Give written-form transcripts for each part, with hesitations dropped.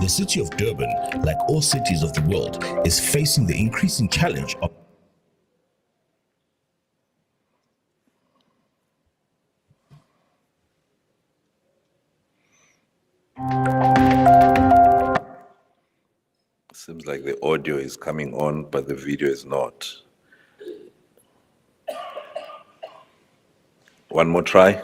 The city of Durban, like all cities of the world, is facing the increasing challenge of Seems like the audio is coming on, but the video is not. One more try.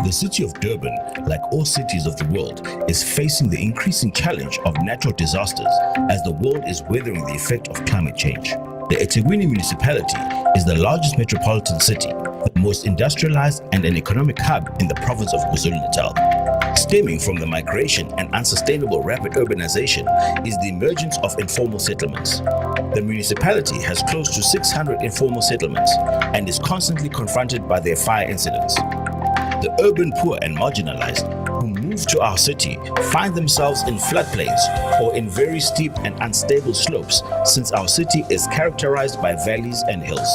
The city of Durban, like all cities of the world, is facing the increasing challenge of natural disasters as the world is weathering the effect of climate change. The Ethekwini municipality is the largest metropolitan city, the most industrialized and an economic hub in the province of KwaZulu-Natal. Stemming from the migration and unsustainable rapid urbanization is the emergence of informal settlements. The municipality has close to 600 informal settlements and is constantly confronted by their fire incidents. The urban poor and marginalized who move to our city find themselves in floodplains or in very steep and unstable slopes, since our city is characterized by valleys and hills.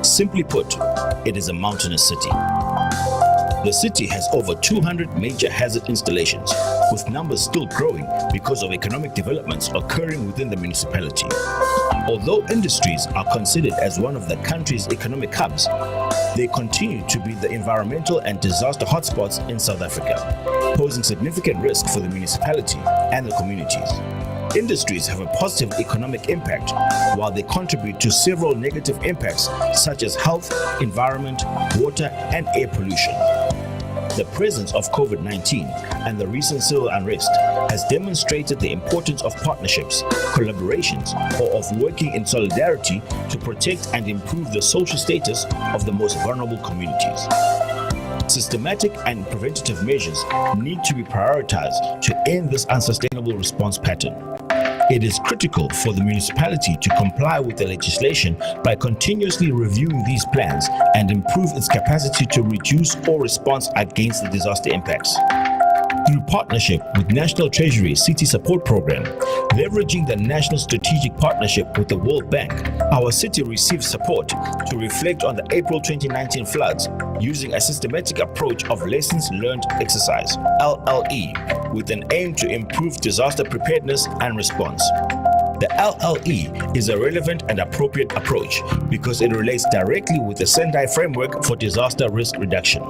Simply put, it is a mountainous city. The city has over 200 major hazard installations, with numbers still growing because of economic developments occurring within the municipality. Although industries are considered as one of the country's economic hubs, they continue to be the environmental and disaster hotspots in South Africa, posing significant risk for the municipality and the communities. Industries have a positive economic impact, while they contribute to several negative impacts such as health, environment, water, and air pollution. The presence of COVID-19 and the recent civil unrest has demonstrated the importance of partnerships, collaborations, or of working in solidarity to protect and improve the social status of the most vulnerable communities. Systematic and preventative measures need to be prioritized to end this unsustainable response pattern. It is critical for the municipality to comply with the legislation by continuously reviewing these plans and improve its capacity to reduce or respond against the disaster impacts. Through partnership with National Treasury City Support Program, leveraging the National Strategic Partnership with the World Bank, our city received support to reflect on the April 2019 floods using a systematic approach of Lessons Learned Exercise, LLE, with an aim to improve disaster preparedness and response. The LLE is a relevant and appropriate approach because it relates directly with the Sendai Framework for Disaster Risk Reduction.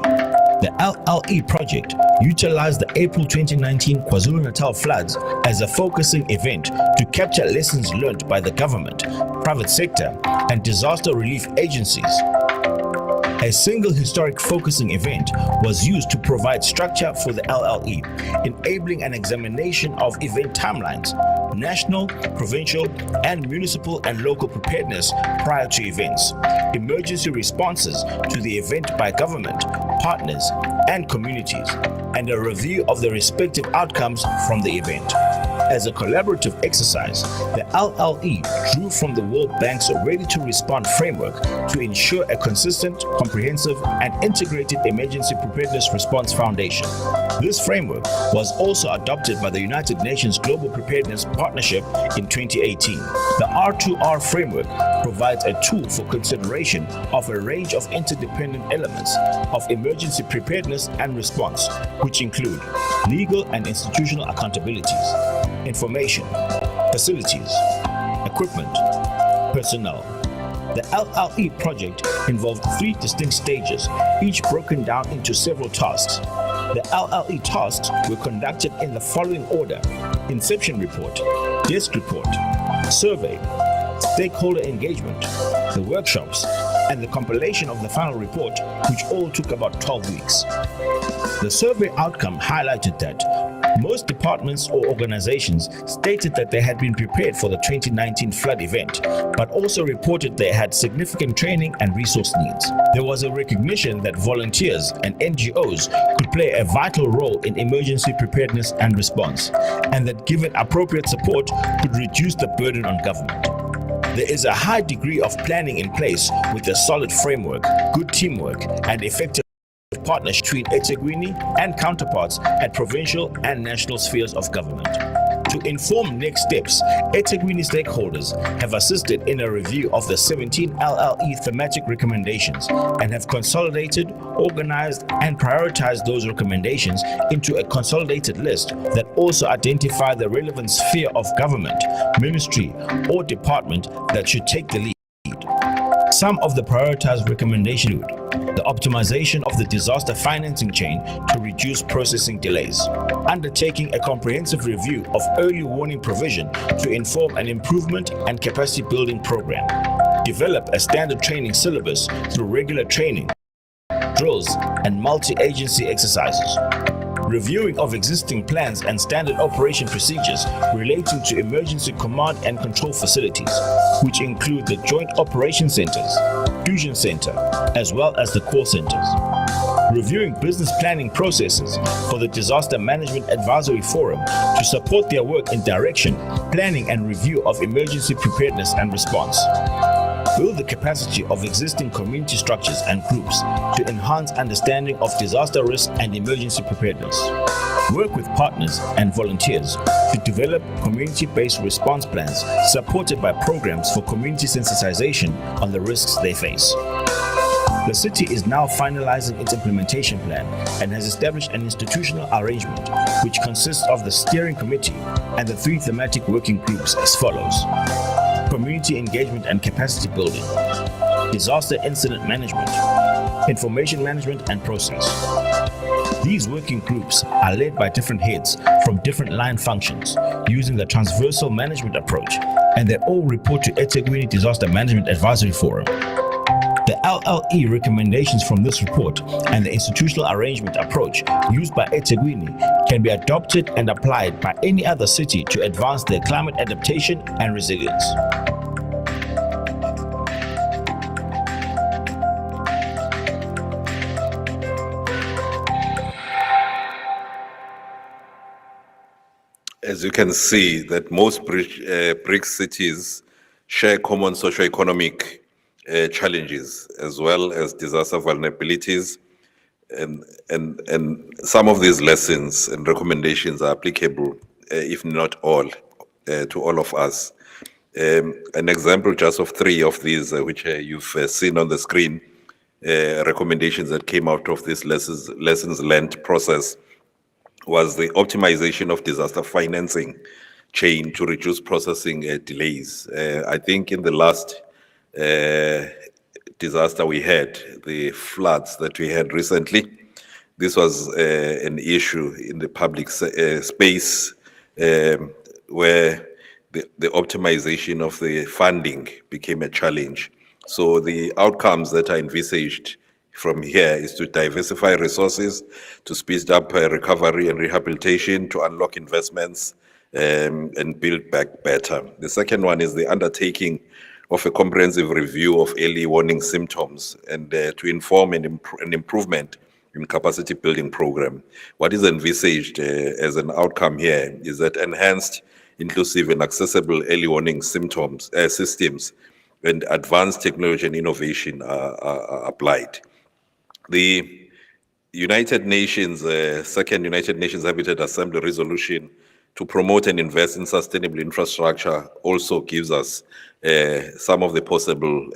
The LLE project utilized the April 2019 KwaZulu-Natal floods as a focusing event to capture lessons learned by the government, private sector, and disaster relief agencies. A single historic focusing event was used to provide structure for the LLE, enabling an examination of event timelines, national, provincial, and municipal and local preparedness prior to events, emergency responses to the event by government, partners, and communities, and a review of the respective outcomes from the event. As a collaborative exercise, the LLE drew from the World Bank's Ready-to-Respond framework to ensure a consistent, comprehensive, and integrated emergency preparedness response foundation. This framework was also adopted by the United Nations Global Preparedness Partnership in 2018. The R2R framework provides a tool for consideration of a range of interdependent elements of emergency preparedness and response, which include legal and institutional accountabilities, information, facilities, equipment, personnel. The LLE project involved 3 distinct stages, each broken down into several tasks. The LLE tasks were conducted in the following order: inception report, desk report, survey, stakeholder engagement, the workshops, and the compilation of the final report, which all took about 12 weeks. The survey outcome highlighted that most departments or organizations stated that they had been prepared for the 2019 flood event, but also reported they had significant training and resource needs. There was a recognition that volunteers and NGOs could play a vital role in emergency preparedness and response, and that given appropriate support could reduce the burden on government. There is a high degree of planning in place with a solid framework, good teamwork, and effective partnership between Ethekwini and counterparts at provincial and national spheres of government. To inform next steps, Ethekwini stakeholders have assisted in a review of the 17 LLE thematic recommendations and have consolidated, organized, and prioritized those recommendations into a consolidated list that also identify the relevant sphere of government, ministry, or department that should take the lead. Some of the prioritized recommendations include the optimization of the disaster financing chain to reduce processing delays, undertaking a comprehensive review of early warning provision to inform an improvement and capacity building program, develop a standard training syllabus through regular training, drills, and multi-agency exercises, reviewing of existing plans and standard operation procedures relating to emergency command and control facilities, which include the Joint Operation Centers, Fusion Center, as well as the call centers. Reviewing business planning processes for the Disaster Management Advisory Forum to support their work in direction, planning and review of emergency preparedness and response. Build the capacity of existing community structures and groups to enhance understanding of disaster risk and emergency preparedness. Work with partners and volunteers to develop community-based response plans supported by programs for community sensitization on the risks they face. The city is now finalizing its implementation plan and has established an institutional arrangement which consists of the steering committee and the 3 thematic working groups as follows: community engagement and capacity building, disaster incident management, information management and process. These working groups are led by different heads from different line functions using the transversal management approach, and they all report to Ethekwini Disaster Management Advisory Forum. The LLE recommendations from this report and the institutional arrangement approach used by Ethekwini can be adopted and applied by any other city to advance their climate adaptation and resilience. As you can see, that most BRICS cities share common socioeconomic challenges as well as disaster vulnerabilities, and some of these lessons and recommendations are applicable, if not all, to all of us. An example just of 3 of these, which you've seen on the screen, recommendations that came out of this lessons learned process, was the optimization of disaster financing chain to reduce processing delays. I think in the last disaster we had, the floods that we had recently, this was an issue in the public space where the optimization of the funding became a challenge. So the outcomes that are envisaged from here is to diversify resources, to speed up recovery and rehabilitation, to unlock investments and build back better. The second one is the undertaking of a comprehensive review of early warning symptoms and to inform an improvement in capacity building program. What is envisaged as an outcome here is that enhanced, inclusive and accessible early warning systems and advanced technology and innovation are applied. The United Nations, second United Nations Habitat Assembly resolution to promote and invest in sustainable infrastructure also gives us some of the possible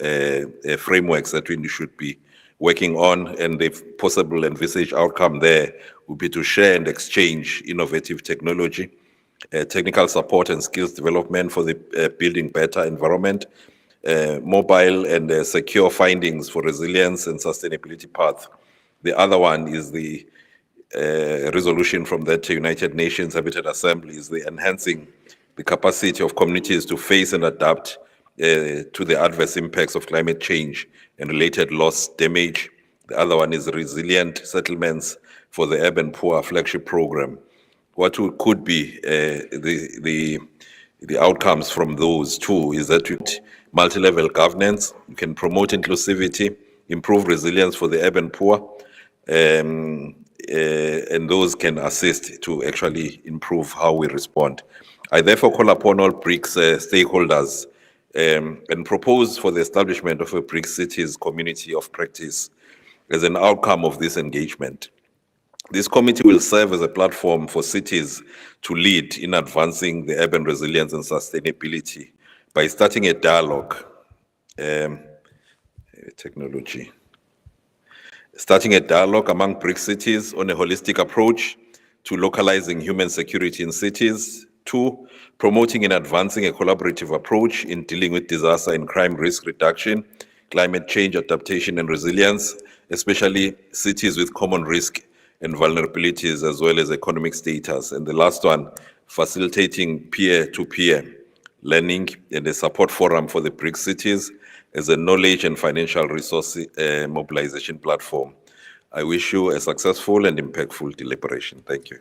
frameworks that we should be working on, and the possible envisaged outcome there would be to share and exchange innovative technology, technical support and skills development for the building better environment, mobile and secure findings for resilience and sustainability path. The other one is the resolution from that United Nations Habitat Assembly is the enhancing the capacity of communities to face and adapt to the adverse impacts of climate change and related loss damage. The other one is resilient settlements for the urban poor flagship program. What could be the outcomes from those two is that with multi-level governance, you can promote inclusivity, improve resilience for the urban poor, and those can assist to actually improve how we respond. I therefore call upon all BRICS stakeholders and propose for the establishment of a BRICS cities community of practice as an outcome of this engagement. This committee will serve as a platform for cities to lead in advancing the urban resilience and sustainability by starting a dialogue, starting a dialogue among BRICS cities on a holistic approach to localizing human security in cities. 2, promoting and advancing a collaborative approach in dealing with disaster and crime risk reduction, climate change adaptation and resilience, especially cities with common risk and vulnerabilities as well as economic status. And the last one, facilitating peer-to-peer learning and a support forum for the BRICS cities as a knowledge and financial resource mobilization platform. I wish you a successful and impactful deliberation. Thank you.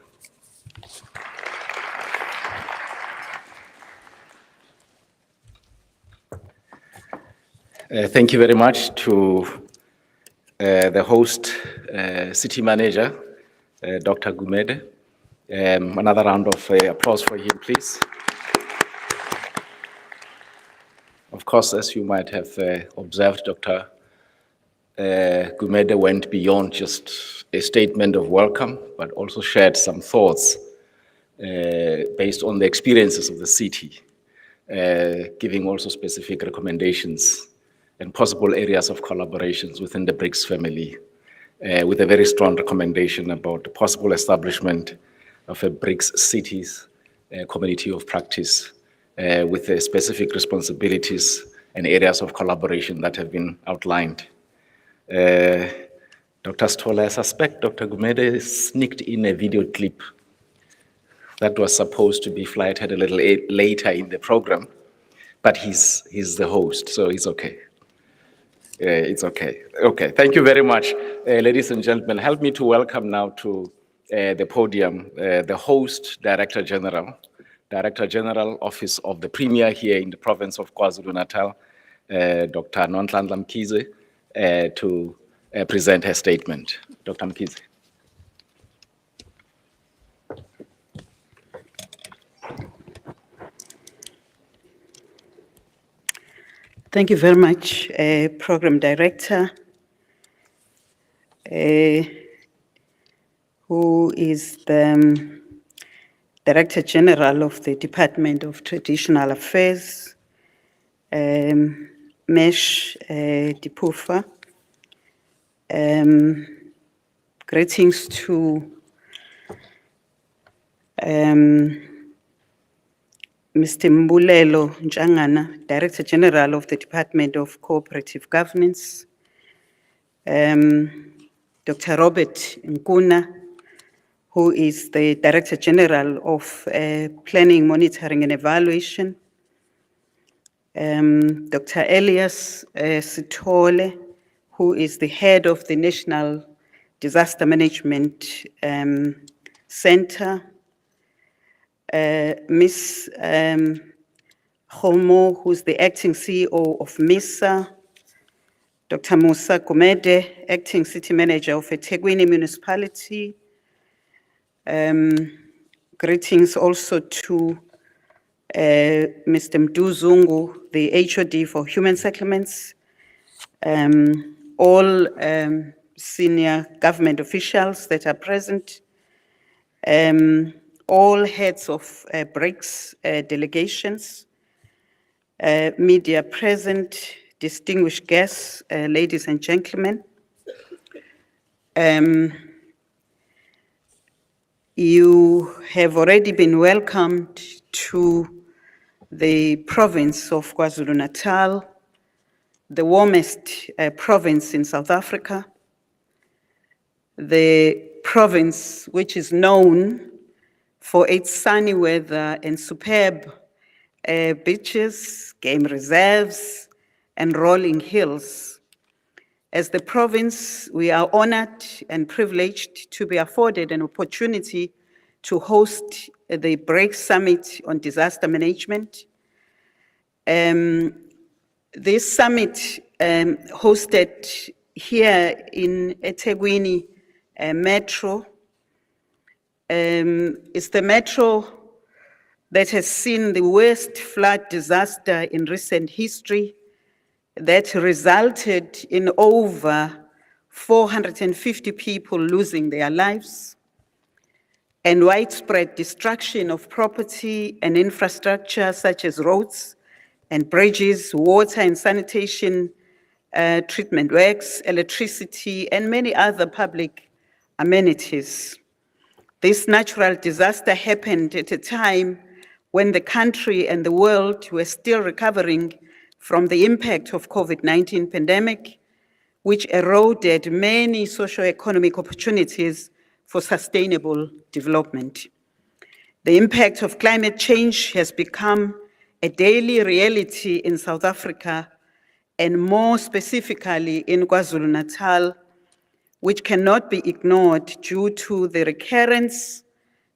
Thank you very much to the host city manager, Dr. Gumede. Another round of applause for him, please. Of course, as you might have observed, Dr. Gumede went beyond just a statement of welcome, but also shared some thoughts based on the experiences of the city, giving also specific recommendations and possible areas of collaborations within the BRICS family, with a very strong recommendation about the possible establishment of a BRICS cities community of practice with the specific responsibilities and areas of collaboration that have been outlined. Dr. Stola, I suspect Dr. Gumede sneaked in a video clip that was supposed to be flighted a little later in the program, but he's the host, so it's okay. It's okay. Okay, thank you very much, ladies and gentlemen. Help me to welcome now to the podium the host, Director General, Office of the Premier here in the province of KwaZulu-Natal, Dr. Nonhlanhla Mkhize, to present her statement. Dr. Mkhize. Thank you very much, Program Director, who is the Director General of the Department of Traditional Affairs, Mesh Dipufa. Greetings to Mr. Mbulelo Njangana, Director General of the Department of Cooperative Governance, Dr. Robert Nkuna, who is the Director General of Planning, Monitoring and Evaluation, Dr. Elias Sithole, who is the head of the National Disaster Management Center, Ms. Homo, who's the acting CEO of MISA, Dr. Musa Gumede, acting city manager of Ethekwini municipality. Greetings also to Mr. Mduzungu, the HOD for Human Settlements, all senior government officials that are present, all heads of BRICS delegations, media present, distinguished guests, ladies and gentlemen. You have already been welcomed to the province of KwaZulu-Natal, the warmest province in South Africa, the province which is known for its sunny weather and superb beaches, game reserves, and rolling hills. As the province, we are honored and privileged to be afforded an opportunity to host the BRICS Summit on Disaster Management. This summit hosted here in Ethekwini Metro. It's the metro that has seen the worst flood disaster in recent history that resulted in over 450 people losing their lives. and widespread destruction of property and infrastructure such as roads and bridges, water and sanitation treatment works, electricity, and many other public amenities. This natural disaster happened at a time when the country and the world were still recovering from the impact of COVID-19 pandemic, which eroded many socio-economic opportunities for sustainable development. The impact of climate change has become a daily reality in South Africa, and more specifically in KwaZulu-Natal, which cannot be ignored due to the recurrence,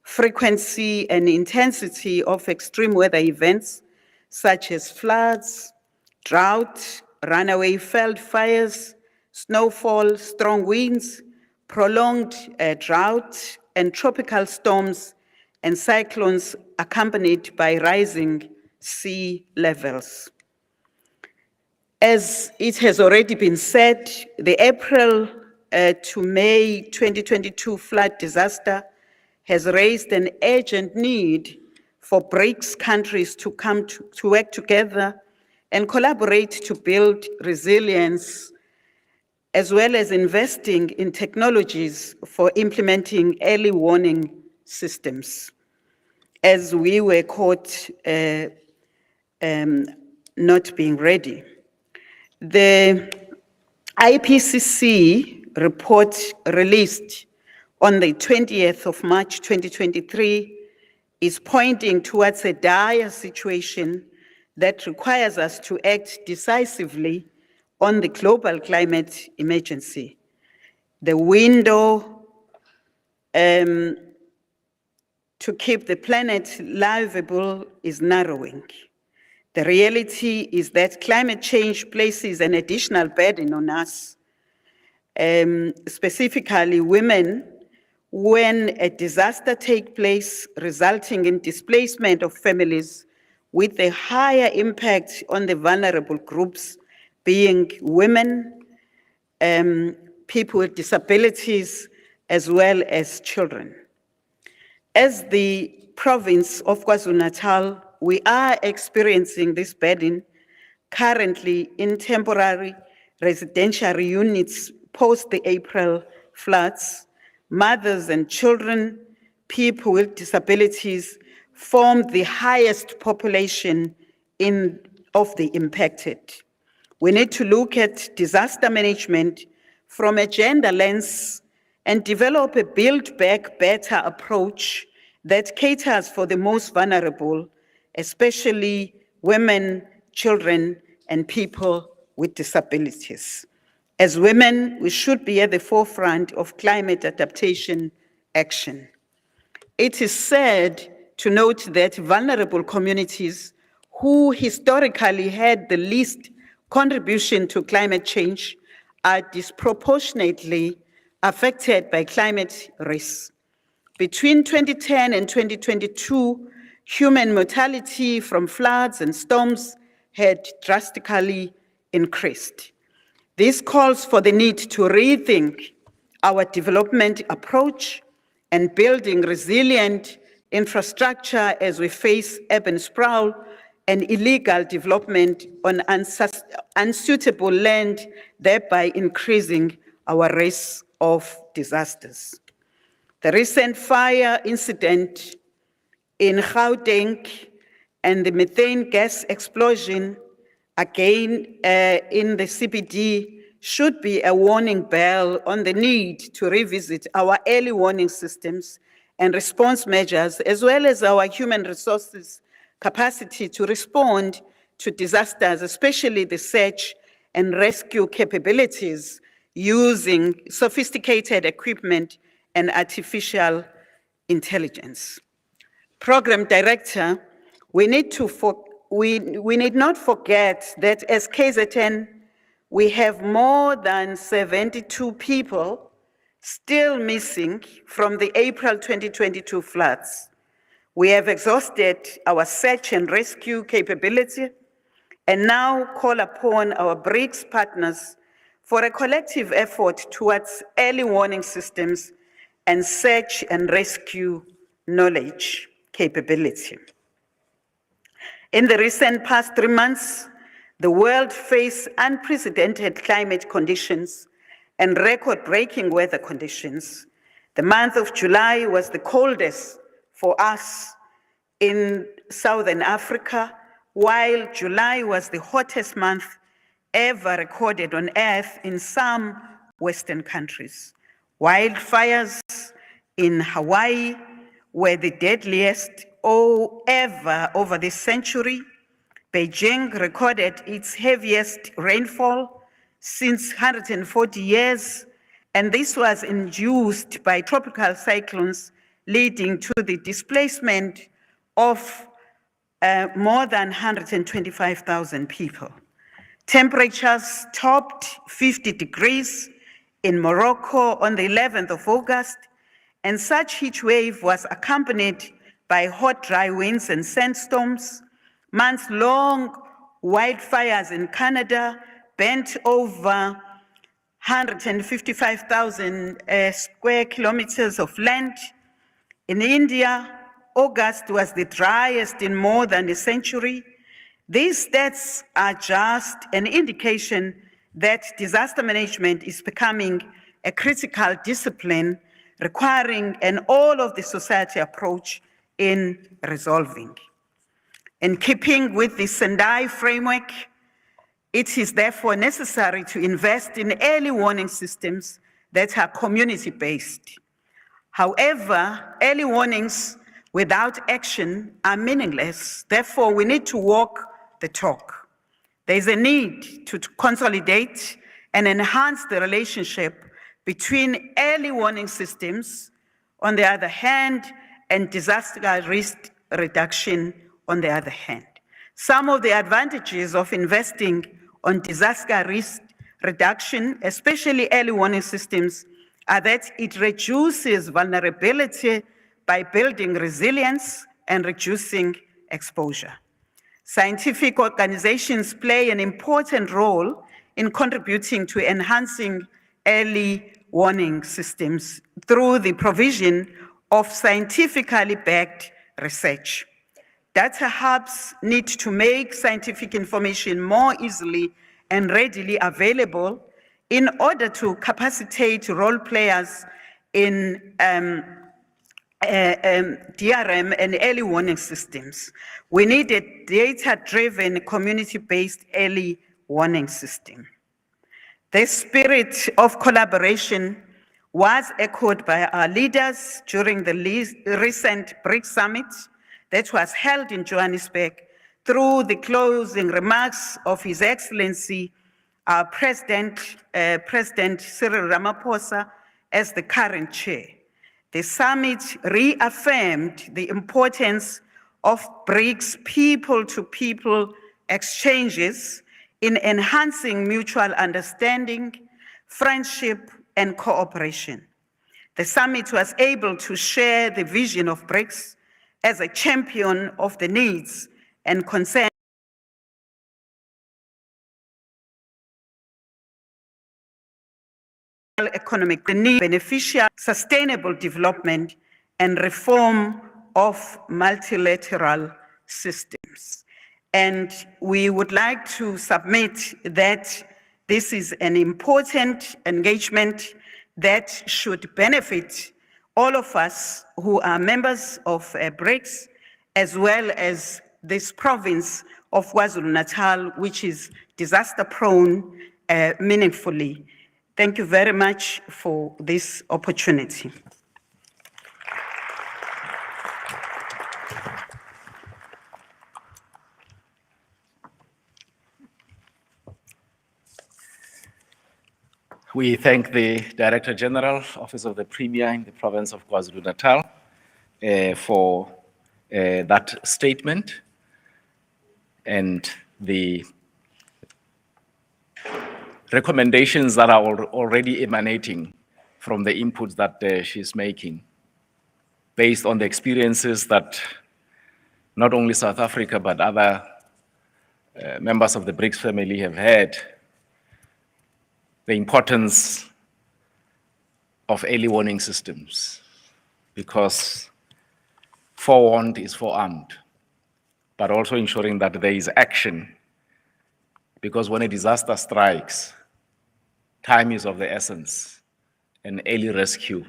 frequency, and intensity of extreme weather events such as floods, drought, runaway field fires, snowfall, strong winds, prolonged drought, and tropical storms and cyclones accompanied by rising sea levels. As it has already been said, the April to May 2022 flood disaster has raised an urgent need for BRICS countries to come to work together and collaborate to build resilience, as well as investing in technologies for implementing early warning systems, as we were caught not being ready. The IPCC report released on the 20th of March 2023 is pointing towards a dire situation that requires us to act decisively on the global climate emergency. The window to keep the planet livable is narrowing. The reality is that climate change places an additional burden on us, specifically women, when a disaster takes place, resulting in displacement of families, with a higher impact on the vulnerable groups, being women, people with disabilities, as well as children. As the province of KwaZulu-Natal, we are experiencing this burden currently in temporary residential units post the April floods. Mothers and children, people with disabilities form the highest population of the impacted. We need to look at disaster management from a gender lens and develop a Build Back Better approach that caters for the most vulnerable, especially women, children, and people with disabilities. As women, we should be at the forefront of climate adaptation action. It is sad to note that vulnerable communities who historically had the least contribution to climate change are disproportionately affected by climate risks. Between 2010 and 2022, human mortality from floods and storms had drastically increased. This calls for the need to rethink our development approach and building resilient infrastructure as we face urban sprawl and illegal development on unsuitable land, thereby increasing our risk of disasters. The recent fire incident in Gauteng and the methane gas explosion, again in the CBD, should be a warning bell on the need to revisit our early warning systems and response measures, as well as our human resources capacity to respond to disasters, especially the search and rescue capabilities using sophisticated equipment and artificial intelligence. Program Director, we need not forget that as KZN, we have more than 72 people still missing from the April 2022 floods. We have exhausted our search and rescue capability and now call upon our BRICS partners for a collective effort towards early warning systems and search and rescue knowledge, capability. In the recent past 3 months, the world faced unprecedented climate conditions and record-breaking weather conditions. The month of July was the coldest for us in Southern Africa, while July was the hottest month ever recorded on Earth in some Western countries. Wildfires in Hawaii were the deadliest ever over this century. Beijing recorded its heaviest rainfall since 140 years, and this was induced by tropical cyclones leading to the displacement of more than 125,000 people. Temperatures topped 50 degrees in Morocco on the 11th of August, and such heat wave was accompanied by hot, dry winds and sandstorms. Months-long wildfires in Canada burnt over 155,000 square kilometers of land. In India, August was the driest in more than a century. These stats are just an indication that disaster management is becoming a critical discipline requiring an all-of-the-society approach in resolving. In keeping with the Sendai framework, it is therefore necessary to invest in early warning systems that are community-based. However, early warnings without action are meaningless. Therefore, we need to walk the talk. There is a need to consolidate and enhance the relationship between early warning systems, on the other hand, and disaster risk reduction on the other hand. Some of the advantages of investing on disaster risk reduction, especially early warning systems, are that it reduces vulnerability by building resilience and reducing exposure. Scientific organizations play an important role in contributing to enhancing early warning systems through the provision of scientifically backed research. Data hubs need to make scientific information more easily and readily available in order to capacitate role players in DRM and early warning systems. We need a data-driven, community-based early warning system. The spirit of collaboration was echoed by our leaders during the recent BRICS summit that was held in Johannesburg through the closing remarks of His Excellency, our President Cyril Ramaphosa, as the current chair. The summit reaffirmed the importance of BRICS people-to-people exchanges in enhancing mutual understanding, friendship, and cooperation. The summit was able to share the vision of BRICS as a champion of the needs and concerns economic, the need, beneficial, sustainable development and reform of multilateral systems. And we would like to submit that this is an important engagement that should benefit all of us who are members of BRICS, as well as this province of KwaZulu-Natal, which is disaster-prone meaningfully. Thank you very much for this opportunity. We thank the Director General, Office of the Premier in the province of KwaZulu-Natal for that statement and the recommendations that are already emanating from the inputs that she's making based on the experiences that not only South Africa but other members of the BRICS family have had. The importance of early warning systems, because forewarned is forearmed, but also ensuring that there is action, because when a disaster strikes, time is of the essence, and early rescue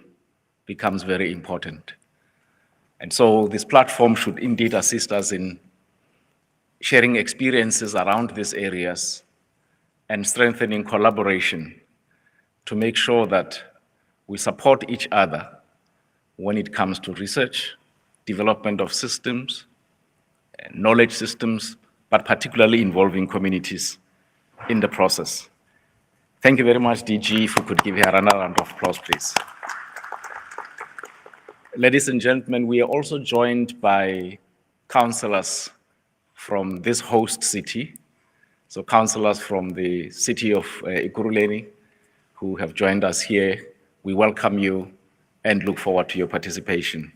becomes very important. And so this platform should indeed assist us in sharing experiences around these areas and strengthening collaboration to make sure that we support each other when it comes to research, development of systems, knowledge systems, but particularly involving communities in the process. Thank you very much, DG. If we could give her another round of applause, please. Ladies and gentlemen, we are also joined by councillors from this host city. So councillors from the city of Ekurhuleni who have joined us here, we welcome you and look forward to your participation.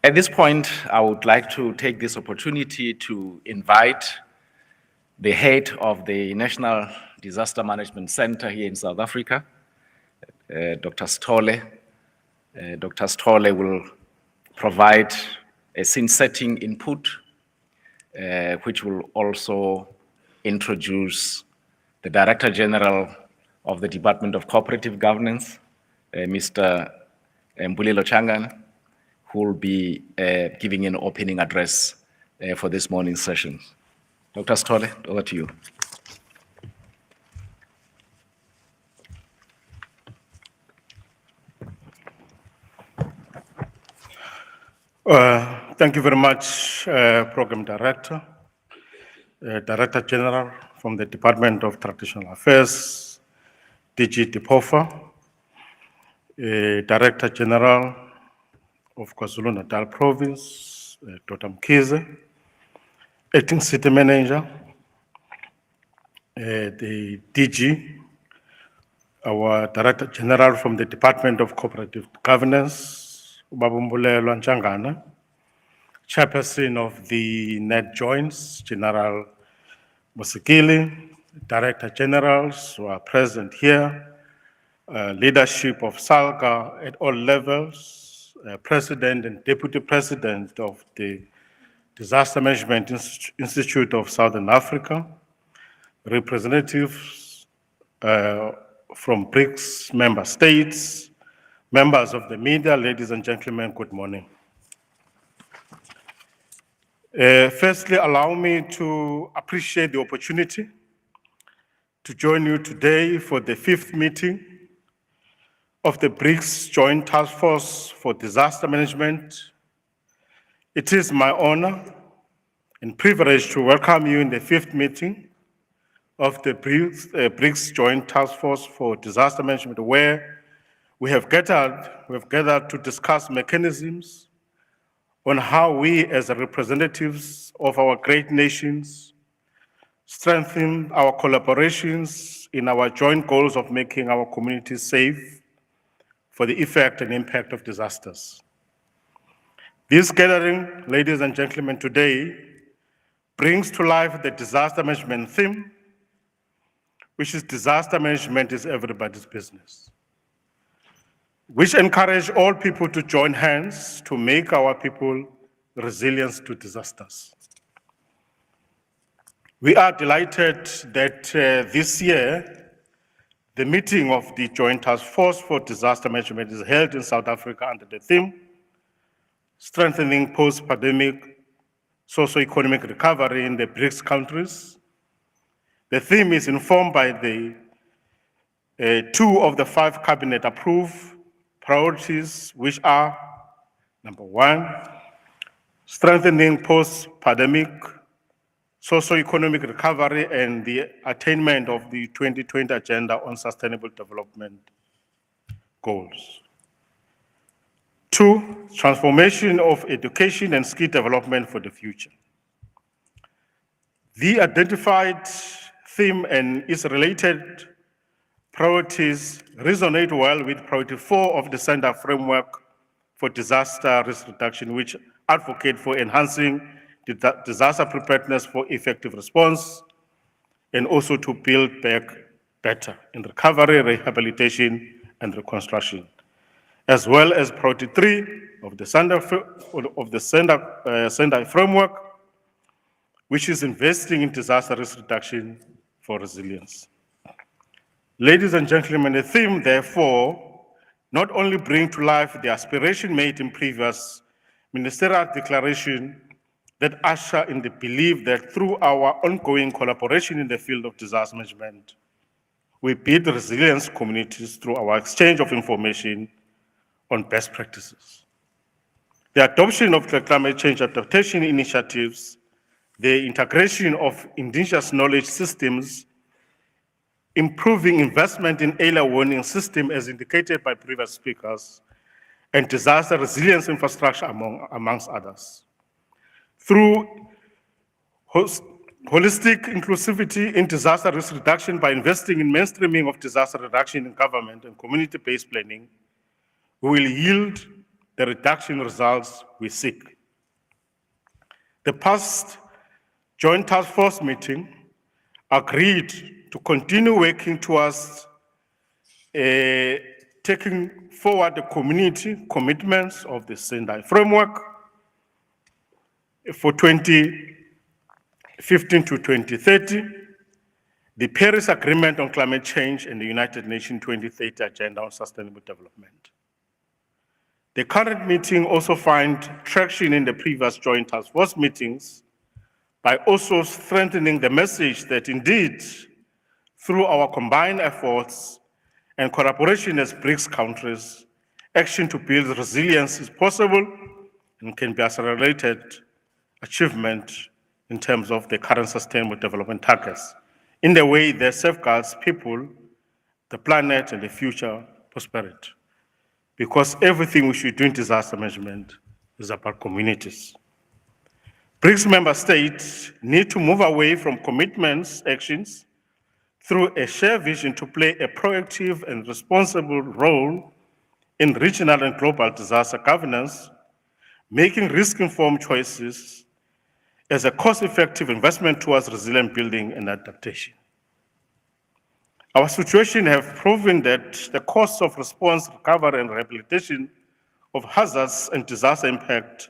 At this point, I would like to take this opportunity to invite the head of the National Disaster Management Center here in South Africa, Dr. Sithole. Dr. Sithole will provide a scene-setting input, which will also introduce the Director General of the Department of Cooperative Governance, Mr. Mbulelo Changana, who will be giving an opening address for this morning's session. Dr. Sithole, over to you. Thank you very much, Program Director, Director General from the Department of Traditional Affairs, DG Dipofa, Director General of KwaZulu-Natal Province, Dr. Mkhize, Acting City Manager, the DG, our Director General from the Department of Cooperative Governance, Mbulelo Changana, Chairperson of the Net Joints, General Musikili, Director Generals who are present here, leadership of SALGA at all levels, President and Deputy President of the Disaster Management Institute of Southern Africa, representatives from BRICS member states, members of the media, ladies and gentlemen, good morning. Firstly, allow me to appreciate the opportunity to join you today for the 5th meeting of the BRICS Joint Task Force for Disaster Management. It is my honor and privilege to welcome you in the 5th meeting of the BRICS Joint Task Force for Disaster Management, where we have gathered to discuss mechanisms on how we as representatives of our great nations strengthen our collaborations in our joint goals of making our communities safe for the effect and impact of disasters. This gathering, ladies and gentlemen, today brings to life the disaster management theme, which is disaster management is everybody's business, which encourage all people to join hands to make our people resilient to disasters. We are delighted that this year, the meeting of the Joint Task Force for Disaster Management is held in South Africa under the theme, Strengthening Post-Pandemic Socio-Economic Recovery in the BRICS countries. The theme is informed by the 2 of the 5 cabinet-approved priorities, which are, number 1, strengthening post-pandemic socio-economic recovery and the attainment of the 2020 Agenda on Sustainable Development Goals. 2, transformation of education and skill development for the future. The identified theme and its related priorities resonate well with priority 4 of the Center Framework for Disaster Risk Reduction, which advocate for enhancing disaster preparedness for effective response and also to build back better in recovery, rehabilitation, and reconstruction. as well as Priority 3 of the Sendai framework, which is investing in disaster risk reduction for resilience. Ladies and gentlemen, the theme, therefore, not only bring to life the aspiration made in previous ministerial declaration that usher in the belief that through our ongoing collaboration in the field of disaster management, we build resilience communities through our exchange of information on best practices. The adoption of the climate change adaptation initiatives, the integration of indigenous knowledge systems, improving investment in early warning system as indicated by previous speakers, and disaster resilience infrastructure amongst others. Through holistic inclusivity in disaster risk reduction by investing in mainstreaming of disaster reduction in government and community-based planning, we will yield the reduction results we seek. The past Joint Task Force meeting agreed to continue working towards taking forward the community commitments of the Sendai framework for 2015 to 2030, the Paris Agreement on Climate Change and the United Nations 2030 Agenda on Sustainable Development. The current meeting also finds traction in the previous Joint Task Force meetings by also strengthening the message that indeed, through our combined efforts and collaboration as BRICS countries, action to build resilience is possible and can be accelerated achievement in terms of the current sustainable development targets in the way that safeguards people, the planet, and the future prosperity. Because everything we should do in disaster management is about communities. BRICS member states need to move away from commitments, actions, through a shared vision to play a proactive and responsible role in regional and global disaster governance, making risk-informed choices as a cost-effective investment towards resilient building and adaptation. Our situation has proven that the costs of response, recovery, and rehabilitation of hazards and disaster impact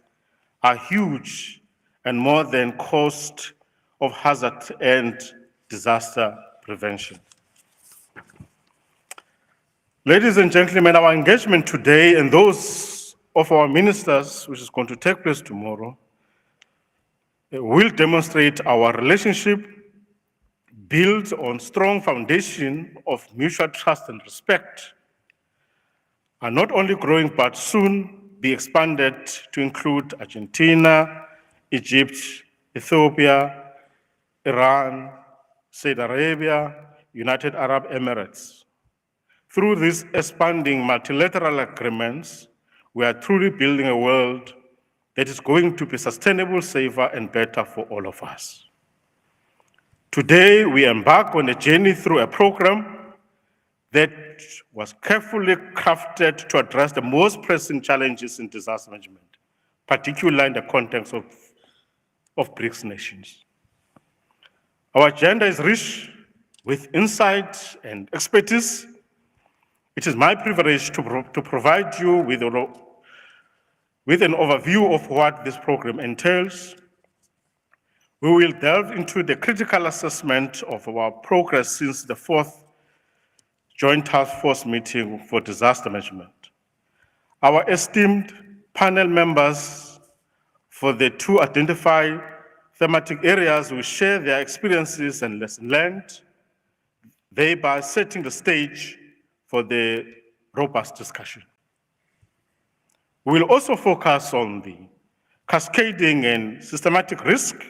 are huge and more than cost of hazard and disaster prevention. Ladies and gentlemen, our engagement today and those of our ministers, which is going to take place tomorrow, will demonstrate our relationship built on strong foundation of mutual trust and respect, are not only growing but soon be expanded to include Argentina, Egypt, Ethiopia, Iran, Saudi Arabia, United Arab Emirates. Through these expanding multilateral agreements, we are truly building a world that is going to be sustainable, safer, and better for all of us. Today, we embark on a journey through a program that was carefully crafted to address the most pressing challenges in disaster management, particularly in the context of BRICS nations. Our agenda is rich with insight and expertise. It is my privilege to provide you with an overview of what this program entails. We will delve into the critical assessment of our progress since the fourth Joint Task Force meeting for disaster management. Our esteemed panel members for the two identified thematic areas will share their experiences and lessons learned, thereby setting the stage for the robust discussion. We will also focus on the cascading and systematic risk,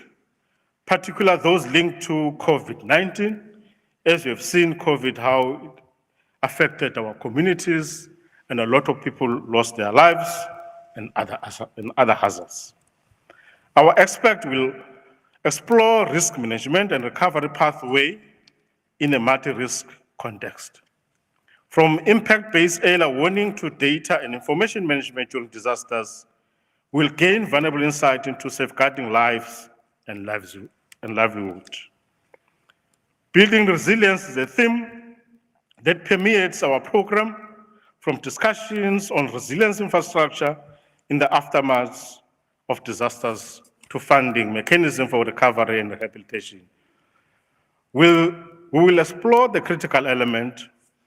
particularly those linked to COVID-19, as we have seen COVID, how it affected our communities, and a lot of people lost their lives and other hazards. Our expert will explore risk management and recovery pathway in a multi-risk context. From impact-based early warning to data and information management during disasters, we'll gain valuable insight into safeguarding lives and livelihood. Building resilience is a theme that permeates our program from discussions on resilience infrastructure in the aftermath of disasters to funding mechanism for recovery and rehabilitation. We will explore the critical element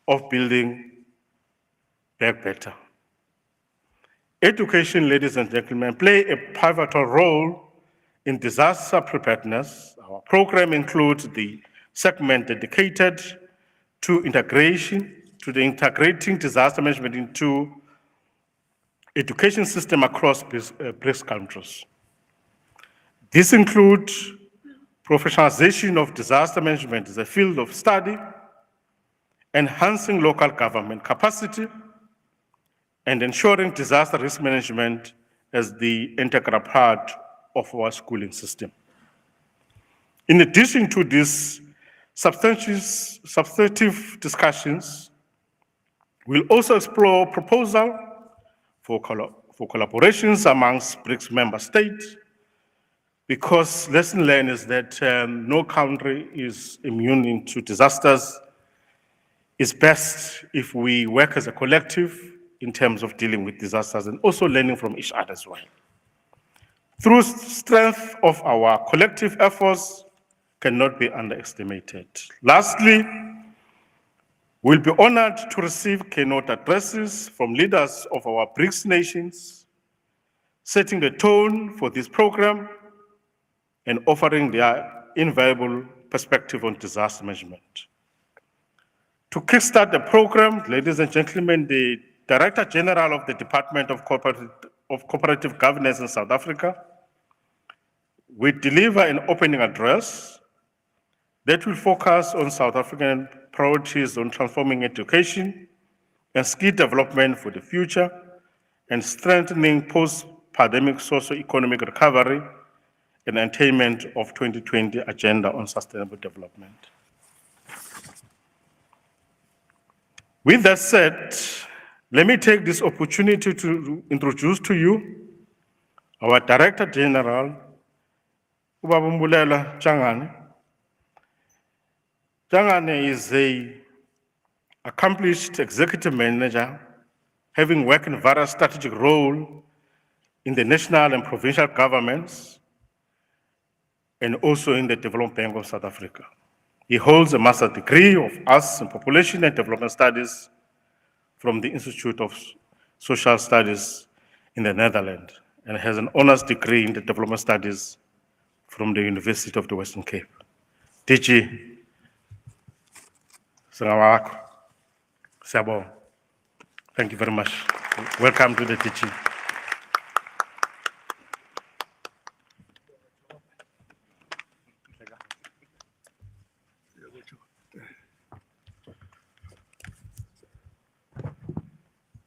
of building back better. Education, ladies and gentlemen, play a pivotal role in disaster preparedness. Our program includes the segment dedicated to integrating disaster management into education system across BRICS countries. This includes professionalization of disaster management as a field of study, enhancing local government capacity, and ensuring disaster risk management as the integral part of our schooling system. In addition to these substantive discussions, we'll also explore proposals for collaborations amongst BRICS member states, because lesson learned is that no country is immune to disasters. It's best if we work as a collective in terms of dealing with disasters and also learning from each other as well. Through strength of our collective efforts cannot be underestimated. Lastly, we'll be honored to receive keynote addresses from leaders of our BRICS nations, setting the tone for this program and offering their invaluable perspective on disaster management. To kickstart the program, ladies and gentlemen, the Director General of the Department of Cooperative Governance in South Africa will deliver an opening address that will focus on South African priorities on transforming education and skill development for the future and strengthening post-pandemic socio-economic recovery and attainment of 2020 Agenda on Sustainable Development. With that said, let me take this opportunity to introduce to you our Director General, Ubaba Mbulela Changane. Changane is an accomplished executive manager, having worked in various strategic roles in the national and provincial governments, and also in the Development Bank of South Africa. He holds a master's degree of Arts in Population and Development Studies from the Institute of Social Studies in the Netherlands, and has an honors degree in the Development Studies from the University of the Western Cape. DG, thank you very much. Welcome to the teaching.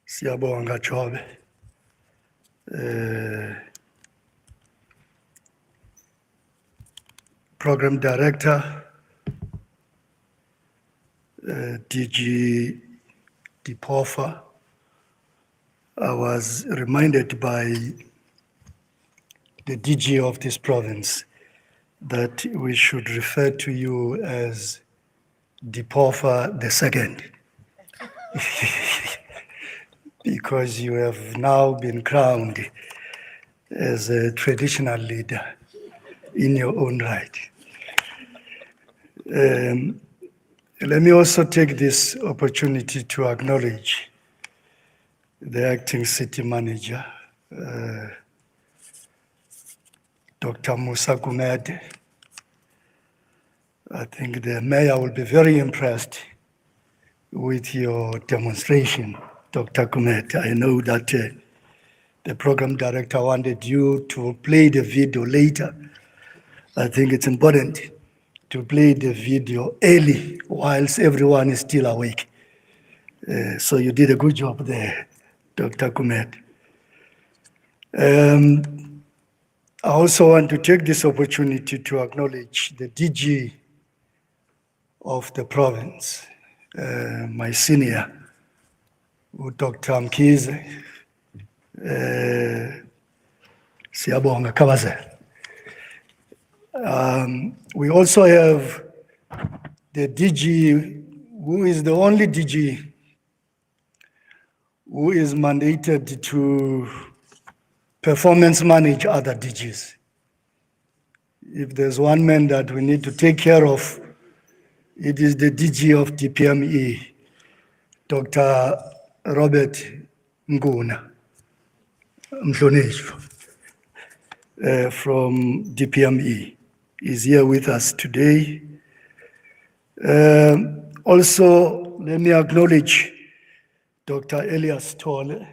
Siyabonga Jobe. Program Director, DG Dipofa. I was reminded by the DG of this province that we should refer to you as Dipofa the second. Because you have now been crowned as a traditional leader in your own right. Let me also take this opportunity to acknowledge the acting city manager, Dr. Musa Gumede. I think the mayor will be very impressed with your demonstration, Dr. Gumede. I know that the program director wanted you to play the video later. I think it's important to play the video early whilst everyone is still awake. So you did a good job there, Dr. Gumede. I also want to take this opportunity to acknowledge the DG of the province, my senior, Dr. Mkize, Siyabonga Kabaze. We also have the DG, who is the only DG who is mandated to performance manage other DGs. If there's one man that we need to take care of, it is the DG of DPME, Dr. Robert Nguna Mhlonishwa, from DPME. Is here with us today. Also, let me acknowledge Dr. Elias Tole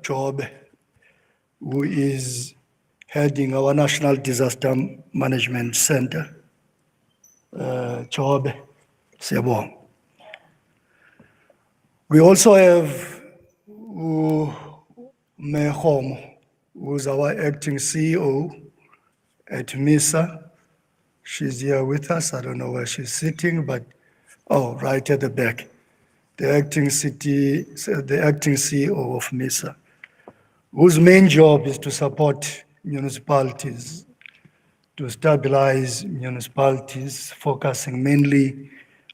Job, who is heading our National Disaster Management Center. Job Sebo. We also have Mehom, who's our acting CEO at MISA. She's here with us. I don't know where she's sitting, but right at the back. The acting CEO of MISA, whose main job is to support municipalities, to stabilize municipalities, focusing mainly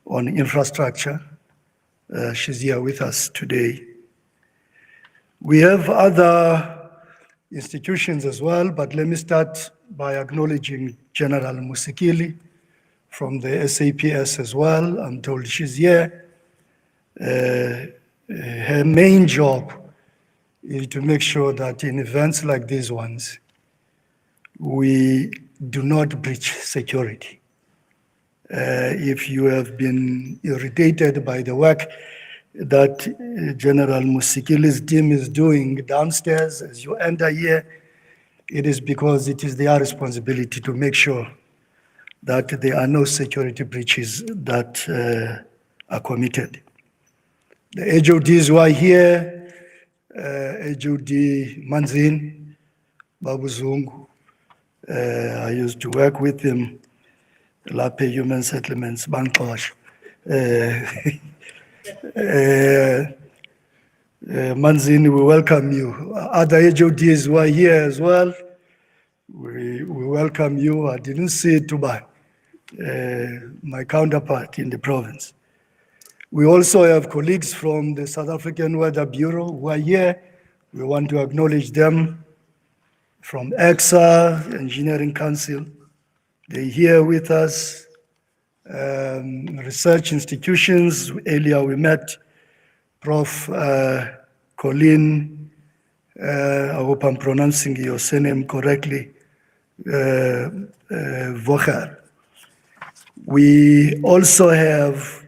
on infrastructure. She's here with us today. We have other institutions as well, but let me start by acknowledging General Musikili from the SAPS as well. I'm told she's here. Her main job is to make sure that in events like these ones, we do not breach security. If you have been irritated by the work that General Musikili's team is doing downstairs as you enter here, it is because it is their responsibility to make sure that there are no security breaches that are committed. The HODs who are here, HOD Manzin, Babu Zungu, I used to work with him, Lape Human Settlements, Bangladesh. Manzin, we welcome you. Other HODs who are here as well, we welcome you. I didn't see Tuban, my counterpart in the province. We also have colleagues from the South African Weather Bureau who are here. We want to acknowledge them. From EXA, Engineering Council, they're here with us. Research institutions, earlier we met Prof. Colleen, I hope I'm pronouncing your surname correctly, Vocher. We also have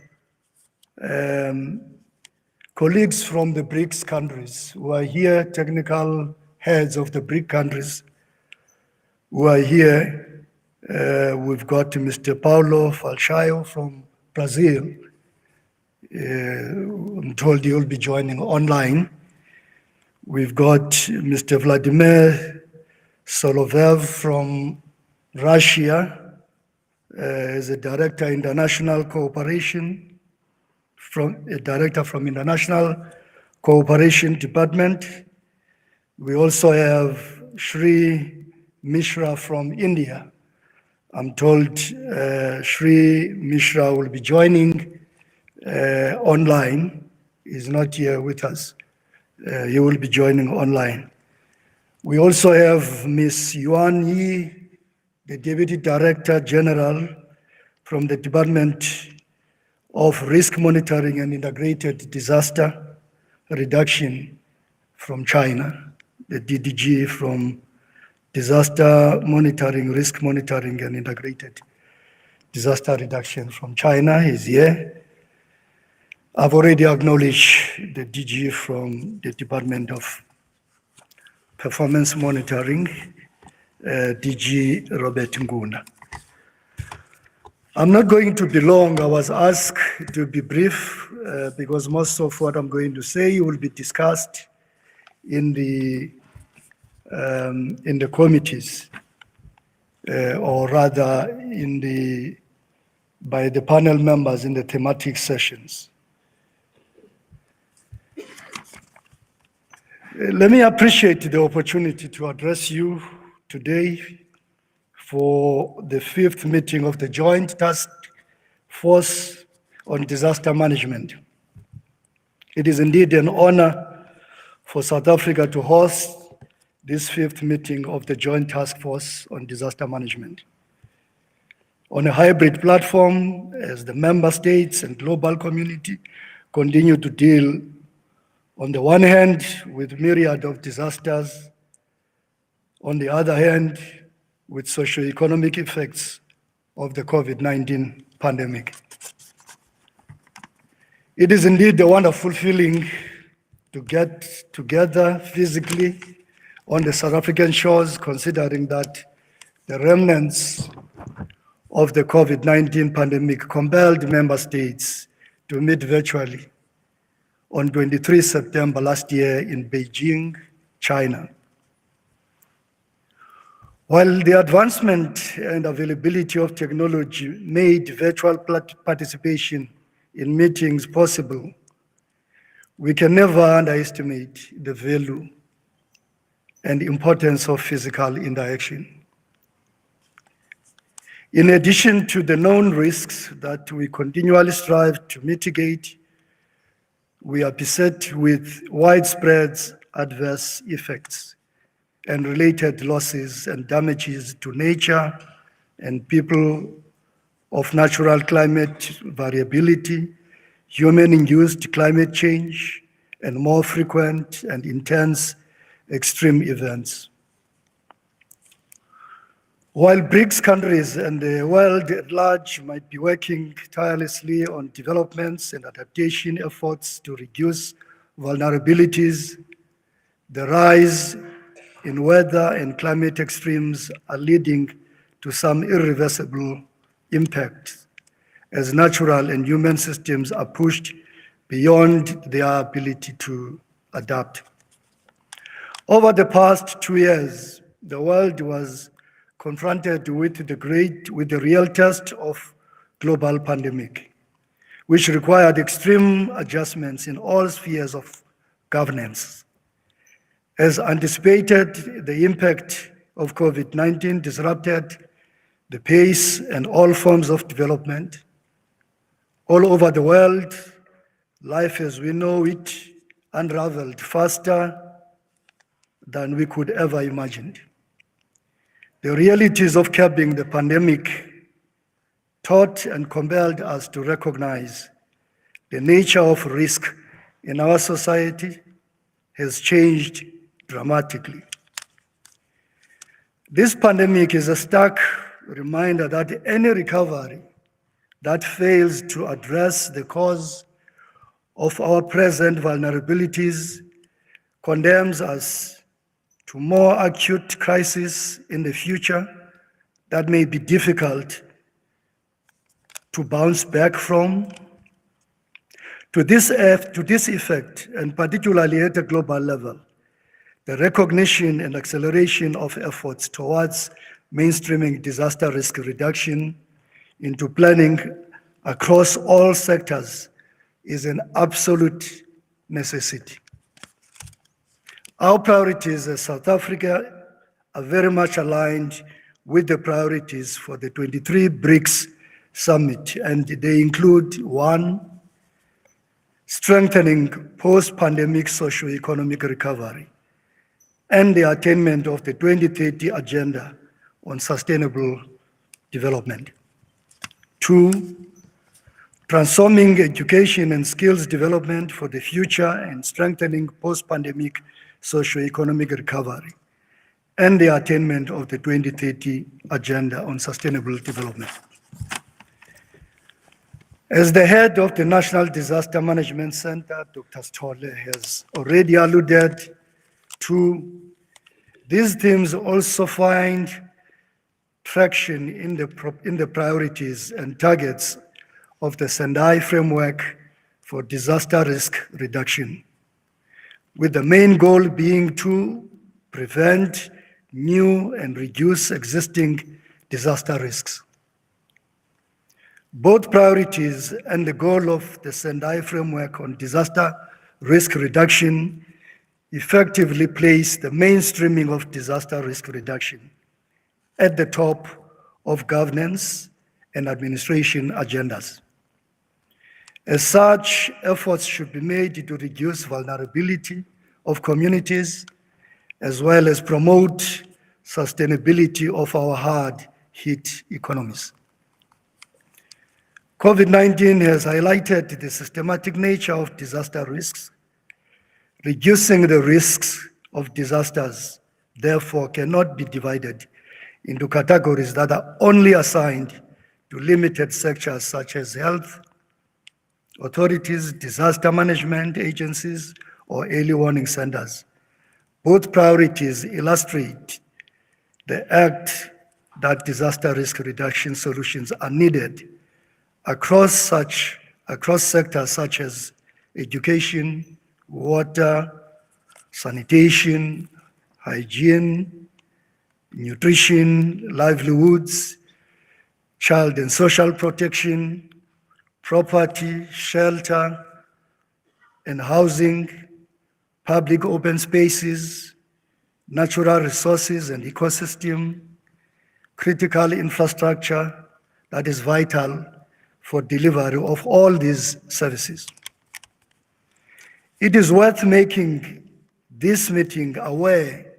colleagues from the BRICS countries who are here, technical heads of the BRICS countries who are here. We've got Mr. Paulo Falchaio from Brazil. I'm told he'll be joining online. We've got Mr. Vladimir Solovev from Russia as a director international cooperation, a director from International Cooperation Department. We also have Shri Mishra from India. I'm told Shri Mishra will be joining online. He's not here with us. He will be joining online. We also have Ms. Yuan Yi, the Deputy Director General from the Department of Risk Monitoring and Integrated Disaster Reduction from China, the DDG from Disaster Monitoring, Risk Monitoring and Integrated Disaster Reduction from China is here. I've already acknowledged the DG from the Department of Performance Monitoring, DG Robert Nguna. I'm not going to be long. I was asked to be brief because most of what I'm going to say will be discussed in the committees, or rather by the panel members in the thematic sessions. Let me appreciate the opportunity to address you today for the 5th meeting of the Joint Task Force on Disaster Management. It is indeed an honor for South Africa to host this 5th meeting of the Joint Task Force on Disaster Management. On a hybrid platform, as the member states and global community continue to deal, on the one hand, with myriad of disasters, on the other hand, with socio-economic effects of the COVID-19 pandemic. It is indeed a wonderful feeling to get together physically on the South African shores, considering that the remnants of the COVID-19 pandemic compelled member states to meet virtually on 23 September last year in Beijing, China. While the advancement and availability of technology made virtual participation in meetings possible, we can never underestimate the value and importance of physical interaction. In addition to the known risks that we continually strive to mitigate, we are beset with widespread adverse effects and related losses and damages to nature and people of natural climate variability, human-induced climate change, and more frequent and intense extreme events. While BRICS countries and the world at large might be working tirelessly on developments and adaptation efforts to reduce vulnerabilities, the rise in weather and climate extremes are leading to some irreversible impacts as natural and human systems are pushed beyond their ability to adapt. Over the past 2 years, the world was confronted with the real test of global pandemic, which required extreme adjustments in all spheres of governance. As anticipated, the impact of COVID-19 disrupted the pace and all forms of development. All over the world, life as we know it unraveled faster than we could ever imagine. The realities of curbing the pandemic taught and compelled us to recognize the nature of risk in our society has changed dramatically. This pandemic is a stark reminder that any recovery that fails to address the cause of our present vulnerabilities condemns us to more acute crises in the future that may be difficult to bounce back from. To this effect, and particularly at a global level, the recognition and acceleration of efforts towards mainstreaming disaster risk reduction into planning across all sectors is an absolute necessity. Our priorities as South Africa are very much aligned with the priorities for the 23 BRICS Summit, and they include: 1, strengthening post-pandemic socio-economic recovery and the attainment of the 2030 Agenda on Sustainable Development. 2, transforming education and skills development for the future and strengthening post-pandemic socio-economic recovery and the attainment of the 2030 Agenda on Sustainable Development. As the head of the National Disaster Management Center, Dr. Stolle has already alluded to, these themes also find traction in the priorities and targets of the Sendai Framework for Disaster Risk Reduction, with the main goal being to prevent new and reduce existing disaster risks. Both priorities and the goal of the Sendai Framework on Disaster Risk Reduction effectively place the mainstreaming of disaster risk reduction at the top of governance and administration agendas. As such, efforts should be made to reduce vulnerability of communities, as well as promote sustainability of our hard-hit economies. COVID-19 has highlighted the systematic nature of disaster risks. Reducing the risks of disasters, therefore, cannot be divided into categories that are only assigned to limited sectors such as health, authorities, disaster management agencies, or early warning centers. Both priorities illustrate the act that disaster risk reduction solutions are needed across sectors such as education, water, sanitation, hygiene, nutrition, livelihoods, child and social protection, property, shelter, and housing, public open spaces, natural resources and ecosystem, critical infrastructure that is vital for delivery of all these services. It is worth making this meeting aware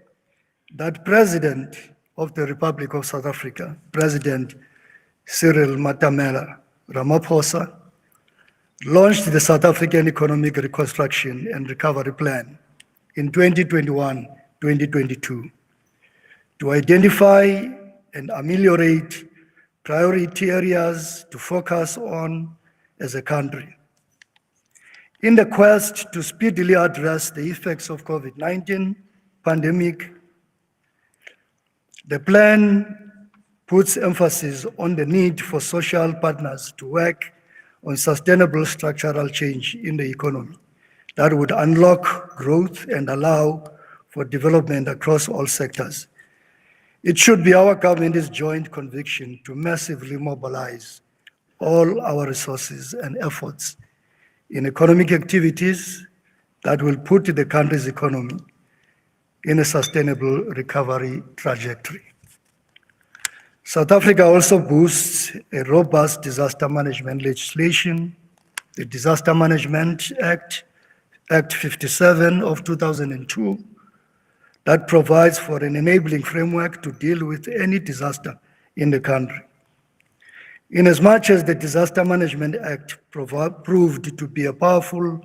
that President of the Republic of South Africa, President Cyril Matamela Ramaphosa, launched the South African Economic Reconstruction and Recovery Plan in 2021-2022 to identify and ameliorate priority areas to focus on as a country. In the quest to speedily address the effects of COVID-19 pandemic, the plan puts emphasis on the need for social partners to work on sustainable structural change in the economy that would unlock growth and allow for development across all sectors. It should be our government's joint conviction to massively mobilize all our resources and efforts in economic activities that will put the country's economy in a sustainable recovery trajectory. South Africa also boasts a robust disaster management legislation, the Disaster Management Act, Act 57 of 2002, that provides for an enabling framework to deal with any disaster in the country. Inasmuch as the Disaster Management Act proved to be a powerful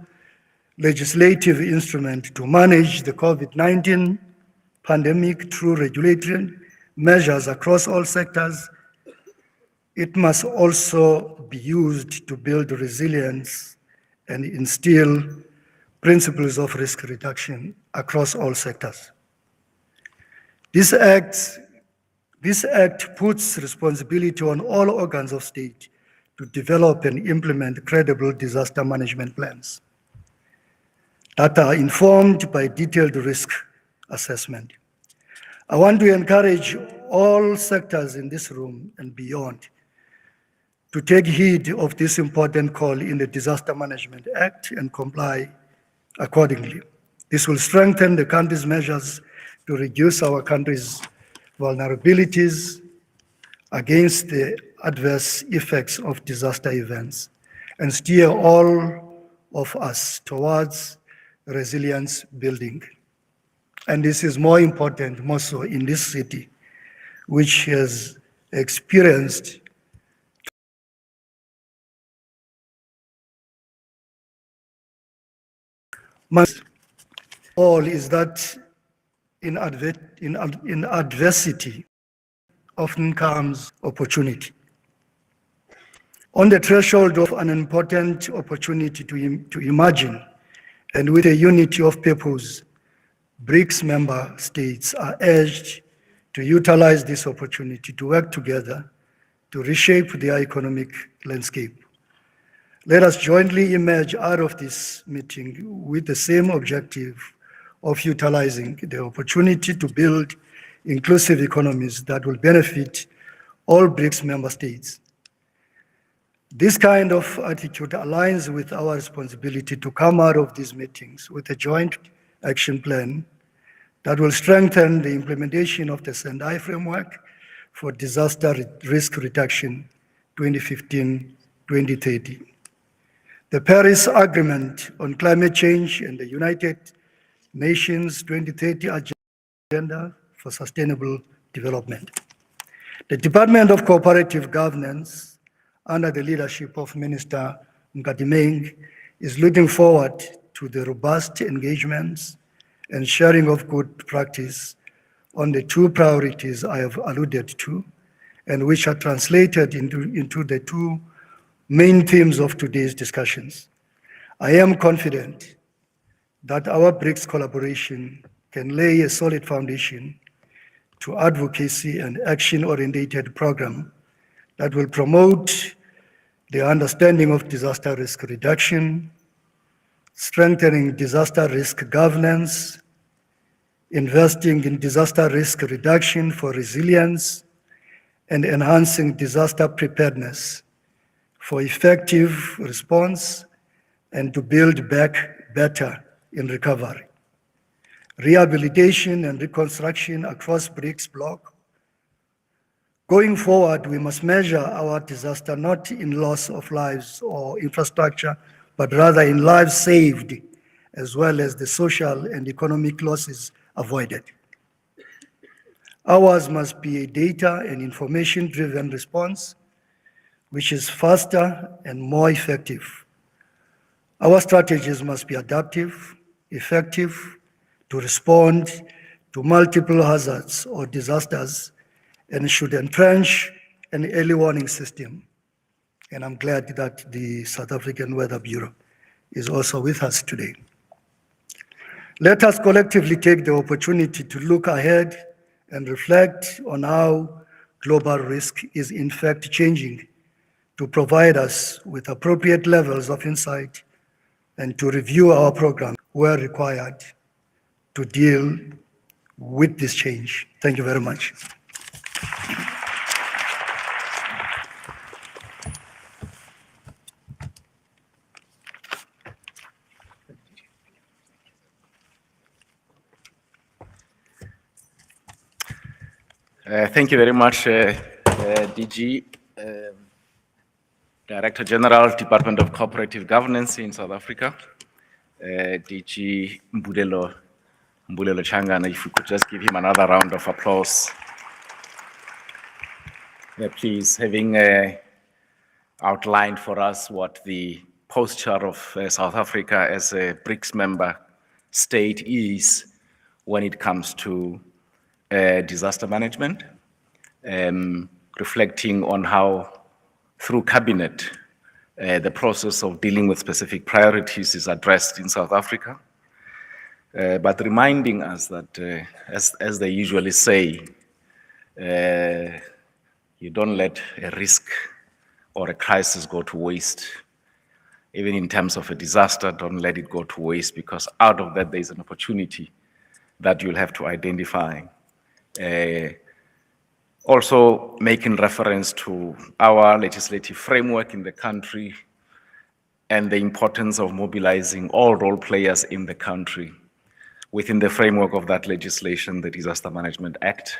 legislative instrument to manage the COVID-19 pandemic through regulatory measures across all sectors, it must also be used to build resilience and instill principles of risk reduction across all sectors. This act puts responsibility on all organs of state to develop and implement credible disaster management plans that are informed by detailed risk assessment. I want to encourage all sectors in this room and beyond to take heed of this important call in the Disaster Management Act and comply accordingly. This will strengthen the country's measures to reduce our country's vulnerabilities against the adverse effects of disaster events and steer all of us towards resilience building. And this is more important, more so in this city, which has experienced all is that in adversity often comes opportunity. On the threshold of an important opportunity to imagine, and with a unity of purpose, BRICS member states are urged to utilize this opportunity to work together to reshape their economic landscape. Let us jointly emerge out of this meeting with the same objective of utilizing the opportunity to build inclusive economies that will benefit all BRICS member states. This kind of attitude aligns with our responsibility to come out of these meetings with a joint action plan that will strengthen the implementation of the Sendai framework for disaster risk reduction 2015-2030. The Paris Agreement on Climate Change and the United Nations 2030 Agenda for Sustainable Development. The Department of Cooperative Governance, under the leadership of Minister Nkadimeng, is looking forward to the robust engagements and sharing of good practice on the two priorities I have alluded to, and which are translated into the two main themes of today's discussions. I am confident that our BRICS collaboration can lay a solid foundation to advocacy and action-oriented program that will promote the understanding of disaster risk reduction, strengthening disaster risk governance, investing in disaster risk reduction for resilience, and enhancing disaster preparedness for effective response and to build back better in recovery. Rehabilitation and reconstruction across BRICS bloc. Going forward, we must measure our disaster not in loss of lives or infrastructure, but rather in lives saved, as well as the social and economic losses avoided. Ours must be a data and information-driven response, which is faster and more effective. Our strategies must be adaptive, effective, to respond to multiple hazards or disasters, and should entrench an early warning system. And I'm glad that the South African Weather Bureau is also with us today. Let us collectively take the opportunity to look ahead and reflect on how global risk is in fact changing to provide us with appropriate levels of insight and to review our program where required to deal with this change. Thank you very much. Thank you very much, DG, Director General, Department of Cooperative Governance in South Africa, DG Mbulelo Changana. If we could just give him another round of applause. Please, having outlined for us what the posture of South Africa as a BRICS member state is when it comes to disaster management, reflecting on how through cabinet the process of dealing with specific priorities is addressed in South Africa, but reminding us that as they usually say, you don't let a risk or a crisis go to waste. Even in terms of a disaster, don't let it go to waste, because out of that there's an opportunity that you'll have to identify. Also making reference to our legislative framework in the country and the importance of mobilizing all role players in the country within the framework of that legislation, the Disaster Management Act,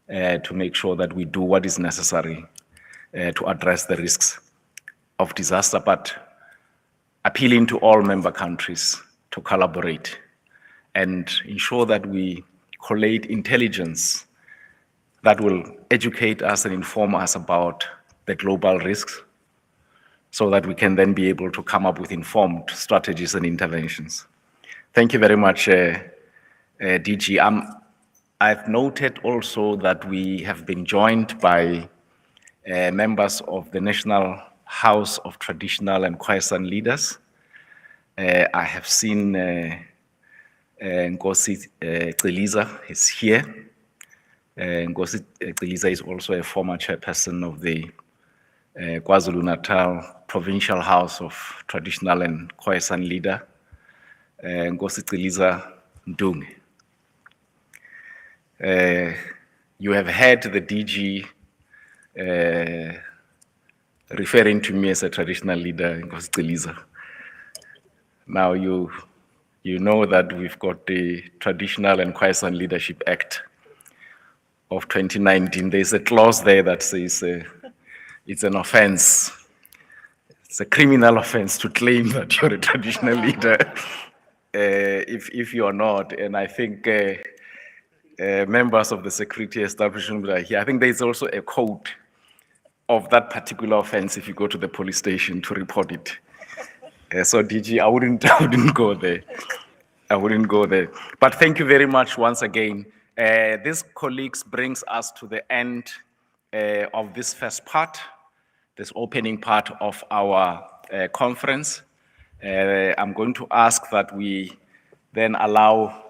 to make sure that we do what is necessary to address the risks of disaster, but appealing to all member countries to collaborate and ensure that we collate intelligence that will educate us and inform us about the global risks, so that we can then be able to come up with informed strategies and interventions. Thank you very much, DG. I've noted also that we have been joined by members of the National House of Traditional and Khoisan Leaders. I have seen iNkosi Celiza is here. iNkosi Celiza is also a former chairperson of the KwaZulu-Natal Provincial House of Traditional and Khoisan Leader, iNkosi Celiza Ndung. You have heard the DG referring to me as a traditional leader, iNkosi Celiza. Now you know that we've got the Traditional and Khoisan Leadership Act of 2019. There's a clause there that says it's an offense it's a criminal offense to claim that you're a traditional leader if you're not. And I think members of the security establishment are here. I think there's also a code of that particular offense if you go to the police station to report it. So DG, I wouldn't go there. I wouldn't go there. But thank you very much once again. This, colleagues, brings us to the end of this first part, this opening part of our conference. I'm going to ask that we then allow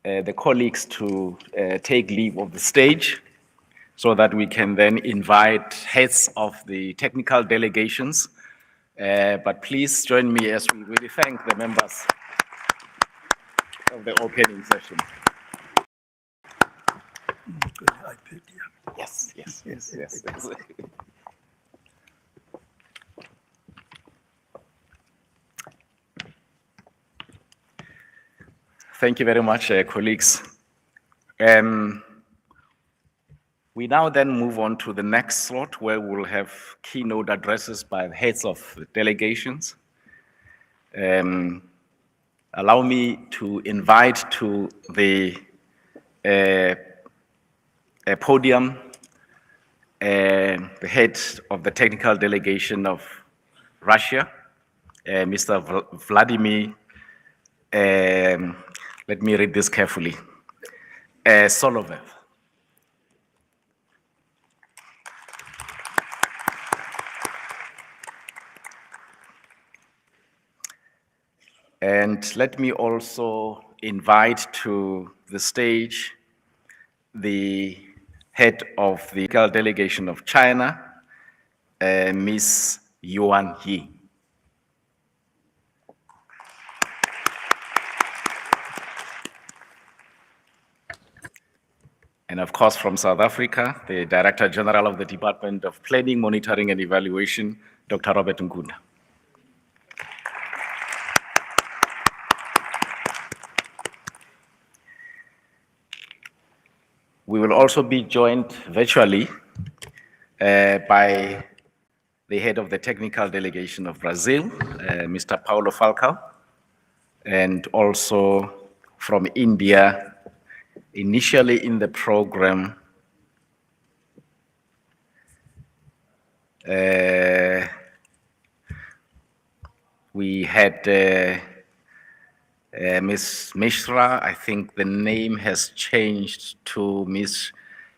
the colleagues to take leave of the stage so that we can then invite heads of the technical delegations. But please join me as we really thank the members of the opening session. Yes. Thank you very much, colleagues. We now then move on to the next slot where we'll have keynote addresses by the heads of the delegations. Allow me to invite to the podium the head of the technical delegation of Russia, Mr. Vladimir, let me read this carefully, Solovev. And let me also invite to the stage the head of the delegation of China, Ms. Yuan Yi. And of course, from South Africa, the Director General of the Department of Planning, Monitoring and Evaluation, Dr. Robert Nguna. We will also be joined virtually by the head of the technical delegation of Brazil, Mr. Paulo Falcao, and also from India, initially in the program, we had Ms. Mishra. I think the name has changed to Ms.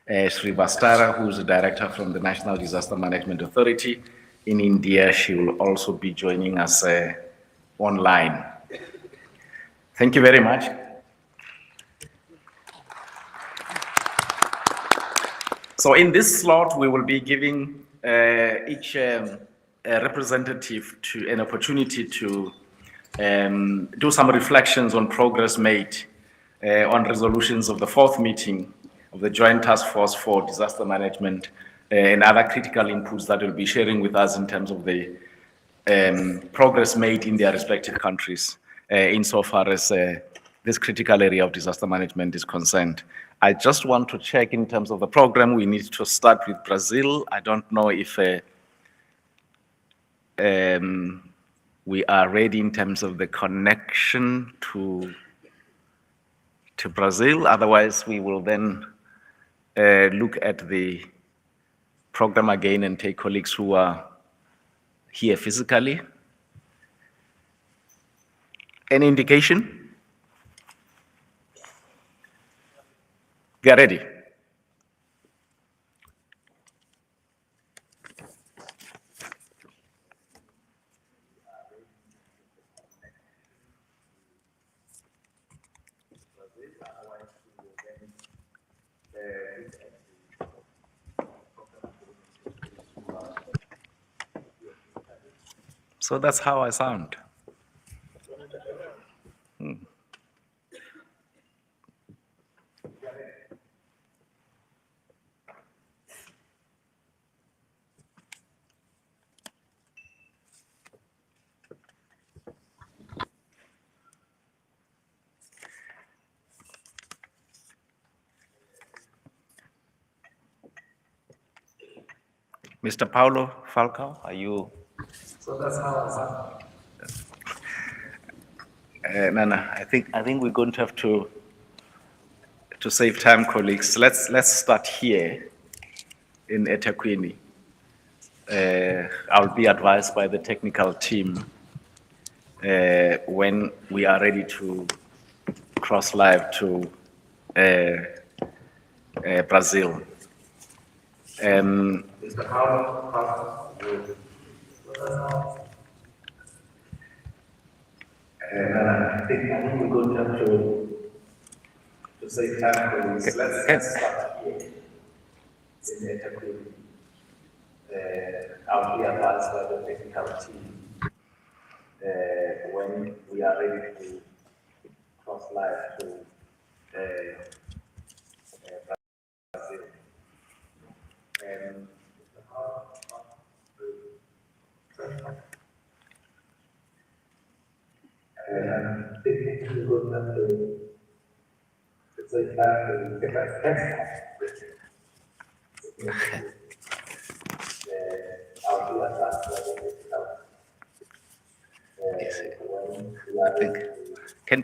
Srivastava, who's the director from the National Disaster Management Authority in India. She will also be joining us online. Thank you very much. So in this slot, we will be giving each representative to an opportunity to do some reflections on progress made on resolutions of the fourth meeting of the Joint Task Force for Disaster Management and other critical inputs that will be sharing with us in terms of the progress made in their respective countries insofar as this critical area of disaster management is concerned. I just want to check in terms of the program. We need to start with Brazil. I don't know if we are ready in terms of the connection to Brazil. Otherwise, we will then look at the program again and take colleagues who are here physically. Any indication? Get ready. So that's how I sound. Mr. Paulo Falcao, are you Nana, I think we're going to have to save time, colleagues. Let's start here in Ethekwini. I'll be advised by the technical team when we are ready to cross live to Brazil. I think we're going to have to save time, colleagues. Let's start here in Ethekwini. I'll be advised by the technical team when we are ready to cross live to Brazil.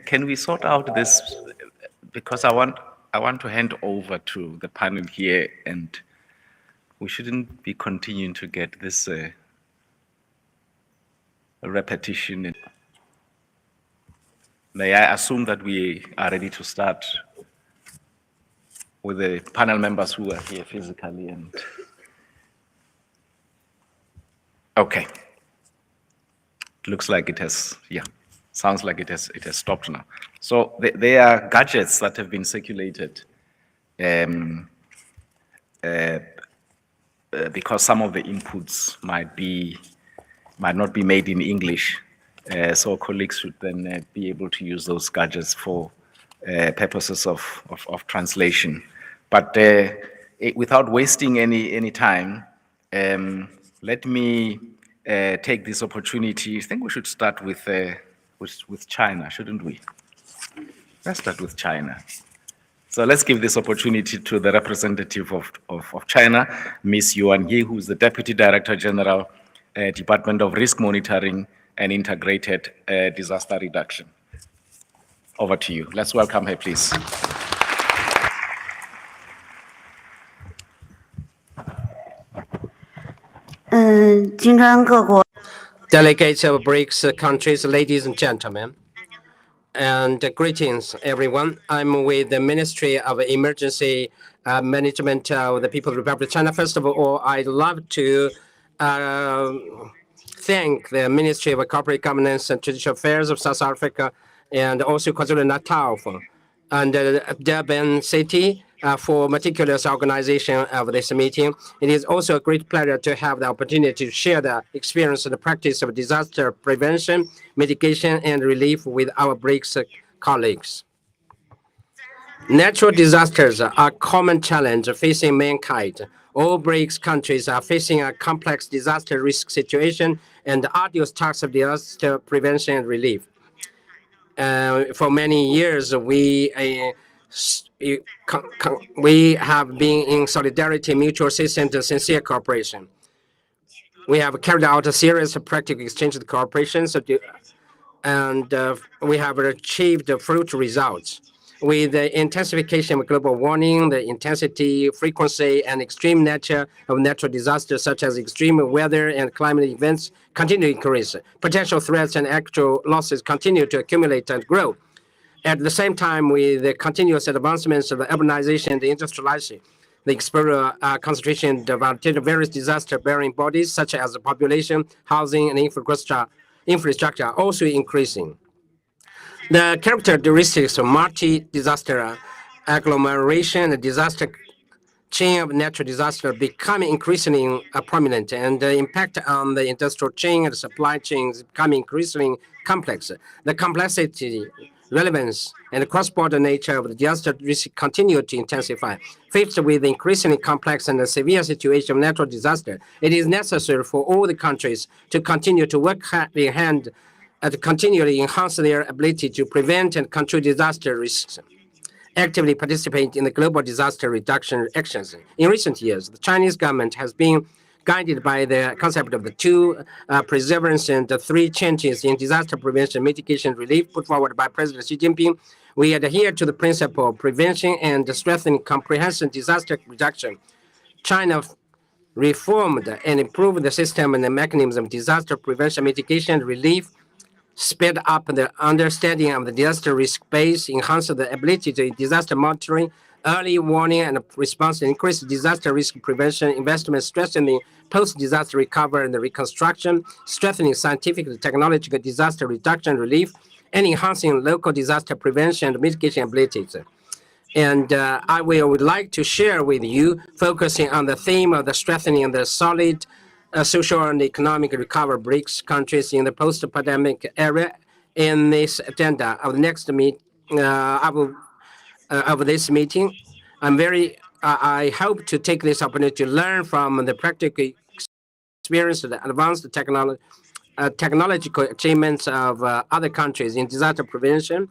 Can we sort out this, because I want to hand over to the panel here, and we shouldn't be continuing to get this repetition. May I assume that we are ready to start with the panel members who are here physically? And okay, looks like it has, yeah, sounds like it has stopped now. So there are gadgets that have been circulated because some of the inputs might not be made in English. So colleagues should then be able to use those gadgets for purposes of translation. But without wasting any time, let me take this opportunity. I think we should start with China, shouldn't we? Let's start with China. So let's give this opportunity to the representative of China, Ms. Yuan Yi, who is the Deputy Director General, Department of Risk Monitoring and Integrated Disaster Reduction. Over to you. Let's welcome her, please. Delegates of BRICS countries, ladies and gentlemen, and greetings, everyone. I'm with the Ministry of Emergency Management of the People's Republic of China. First of all, I'd love to thank the Ministry of Corporate Governance and Judicial Affairs of South Africa, and also KwaZulu-Natal and Durban City for meticulous organization of this meeting. It is also a great pleasure to have the opportunity to share the experience and the practice of disaster prevention, mitigation, and relief with our BRICS colleagues. Natural disasters are a common challenge facing mankind. All BRICS countries are facing a complex disaster risk situation and arduous tasks of disaster prevention and relief. For many years, we have been in solidarity, mutual assistance, and sincere cooperation. We have carried out a series of practical exchange of cooperation, and we have achieved fruitful results. With the intensification of global warming, the intensity, frequency, and extreme nature of natural disasters such as extreme weather and climate events continue to increase. Potential threats and actual losses continue to accumulate and grow. At the same time, with the continuous advancements of the urbanization and the industrialization, the exposure concentration of various disaster-bearing bodies such as population, housing, and infrastructure are also increasing. The characteristics of multi-disaster agglomeration and disaster chain of natural disaster becoming increasingly prominent, and the impact on the industrial chain and supply chains becoming increasingly complex. The complexity, relevance, and the cross-border nature of the disaster risk continue to intensify. Faced with the increasingly complex and severe situation of natural disaster, it is necessary for all the countries to continue to work hand in hand and to continually enhance their ability to prevent and control disaster risks, actively participate in the global disaster reduction actions. In recent years, the Chinese government has been guided by the concept of the two perseverance and the three changes in disaster prevention, mitigation, relief put forward by President Xi Jinping. We adhere to the principle of prevention and strengthening comprehensive disaster reduction. China reformed and improved the system and the mechanism of disaster prevention, mitigation, relief, sped up the understanding of the disaster risk base, enhanced the ability to disaster monitoring, early warning and response, increased disaster risk prevention, investment, strengthening post-disaster recovery and reconstruction, strengthening scientific and technological disaster reduction relief, and enhancing local disaster prevention and mitigation abilities. And I would like to share with you, focusing on the theme of the strengthening the solid social and economic recovery BRICS countries in the post-pandemic era. In this agenda of the next of this meeting, I hope to take this opportunity to learn from the practical experience of the advanced technological achievements of other countries in disaster prevention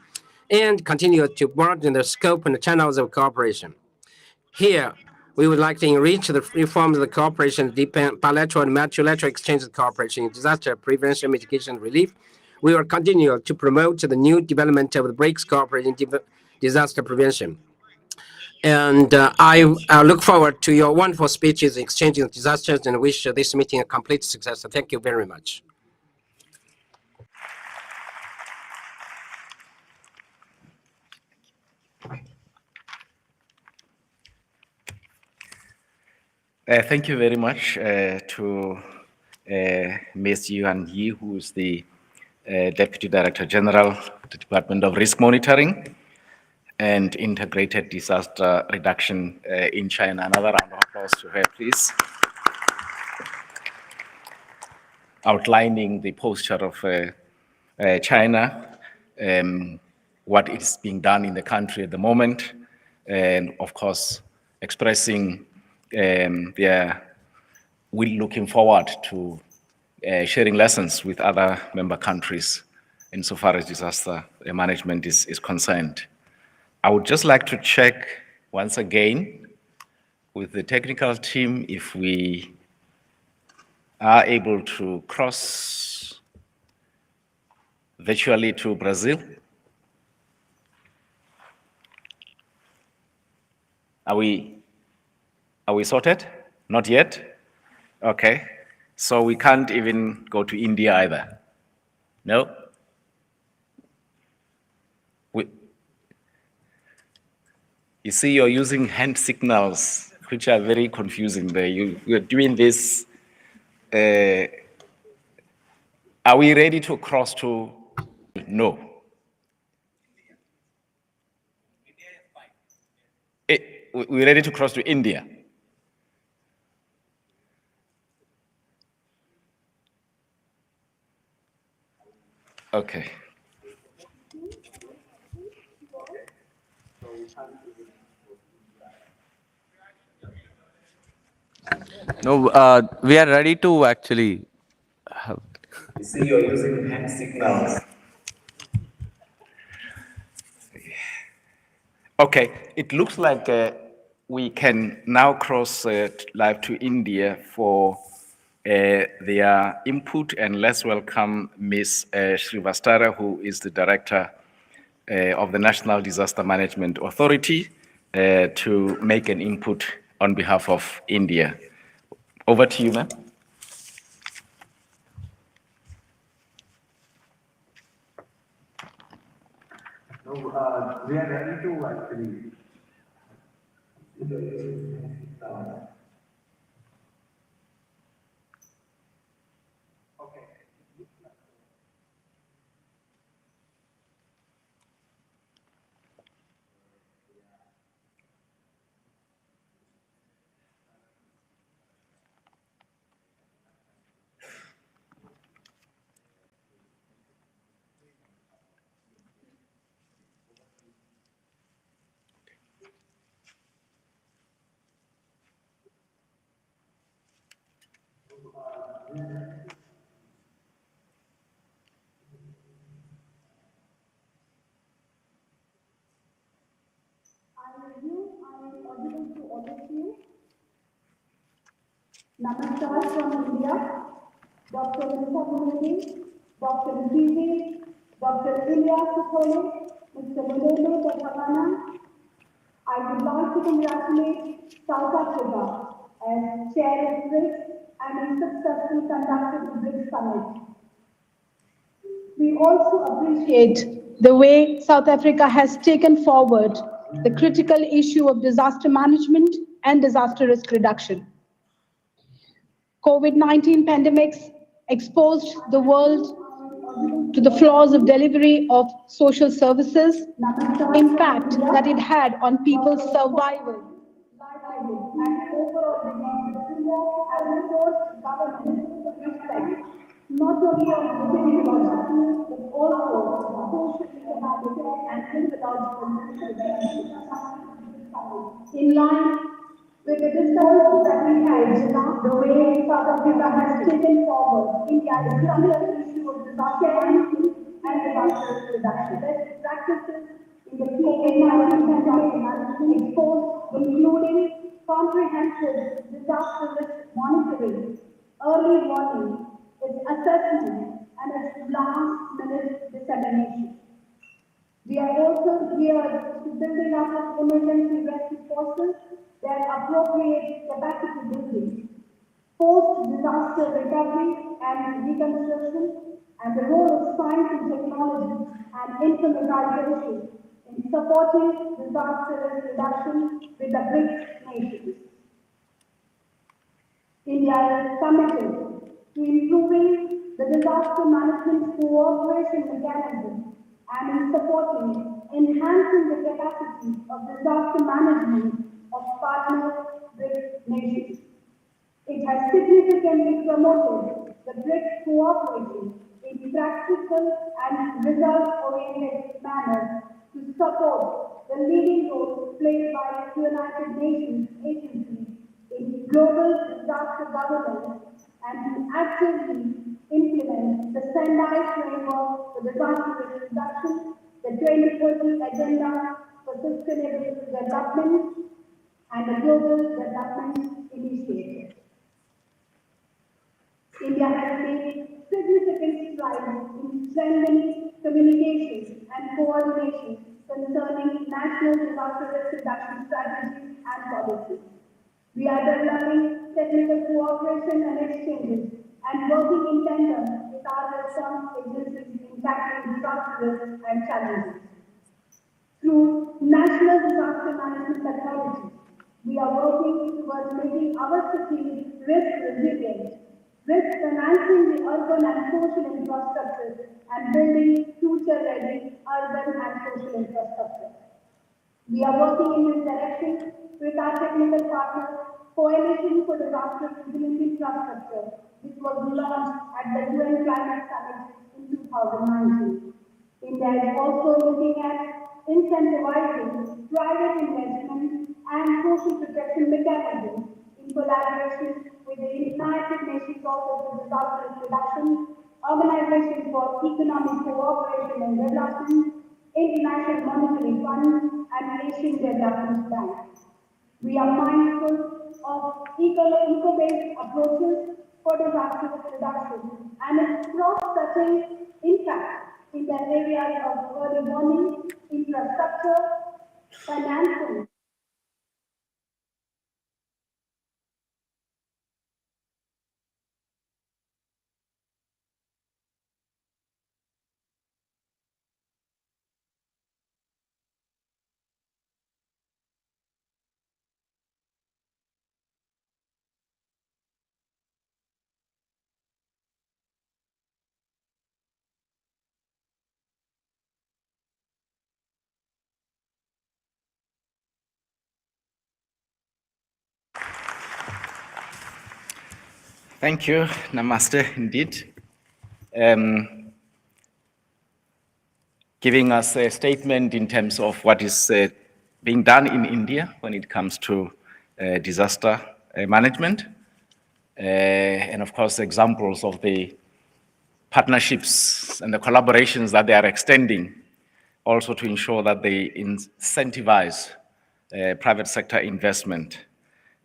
and continue to broaden the scope and the channels of cooperation. Here, we would like to enrich the reforms of the cooperation, deepen bilateral and multilateral exchange of cooperation in disaster prevention, mitigation, and relief. We will continue to promote the new development of the BRICS cooperation in disaster prevention. And I look forward to your wonderful speeches, exchanging disasters, and wish this meeting a complete success. Thank you very much. Thank you very much to Ms. Yuan Yi, who is the Deputy Director General, the Department of Risk Monitoring and Integrated Disaster Reduction in China. Another round of applause to her, please. Outlining the posture of China, what is being done in the country at the moment, and of course, expressing their will looking forward to sharing lessons with other member countries insofar as disaster management is concerned. I would just like to check once again with the technical team if we are able to cross virtually to Brazil. Are we sorted? Not yet? Okay. So we can't even go to India either? No? You see, you're using hand signals, which are very confusing there. You're doing this. Are we ready to cross to? No. We're ready to cross to India. Okay. No, we are ready to actually have. You see, you're using hand signals. Okay, it looks like we can now cross live to India for their input, and let's welcome Ms. Srivastava, who is the Director of the National Disaster Management Authority, to make an input on behalf of India. Over to you, ma'am. We are ready to actually. Namaskar from India, Dr. Luthuli, Dr. Luthuli, Dr. Luthuli, Mr. Ethekwini. I would like to congratulate South Africa as chair of BRICS and in successfully conducted the BRICS summit. We also appreciate the way South Africa has taken forward the critical issue of disaster management and disaster risk reduction. COVID-19 pandemics exposed the world to the flaws of delivery of social services, impact that it had on people's survival, livelihood, and overall well-being as a forced government respect not only of the physiological but also social, economic, and psychological. In line with the discussions that we had, the way South Africa has taken forward India's critical issue of disaster management and disaster reduction. Best practices in the COVID-19 pandemic exposed, including comprehensive disaster risk monitoring, early warning, its assessment, and its last-minute dissemination. We are also geared to building up emergency rescue forces that appropriate capacity building, post-disaster recovery and reconstruction, and the role of science and technology and informatization in supporting disaster risk reduction with the BRICS nations. India is committed to improving the disaster management cooperation mechanism and in supporting enhancing the capacity of disaster management of partner BRICS nations. It has significantly promoted the BRICS cooperation in practical and result-oriented manner to support the leading role played by the United Nations agencies in global disaster governance and to actively implement the Sendai framework for disaster risk reduction, the 2030 Agenda for Sustainable Development, and the Global Development Initiative. India has made significant strides in strengthening communication and coordination concerning national disaster risk reduction strategies and policies. We are developing technical cooperation and exchanges and working in tandem with our response agencies in tackling disaster risks and challenges. Through national disaster management technology, we are working towards making our cities risk resilient, with financing the urban and social infrastructure and building future-ready urban and social infrastructure. We are working in this direction with our technical partner, Coalition for Disaster Resilient Infrastructure, which was launched at the UN Climate Summit in 2019. India is also looking at incentivizing private investment and social protection mechanisms in collaboration with the United Nations Office for Disaster Reduction, Organization for Economic Cooperation and Development, International Monetary Fund, and Asian Development Bank. We are mindful of eco-based approaches for disaster reduction and its cross-cutting impact in the areas of early warning, infrastructure, financing. Thank you, Namaste, indeed. Giving us a statement in terms of what is being done in India when it comes to disaster management, and of course, examples of the partnerships and the collaborations that they are extending, also to ensure that they incentivize private sector investment,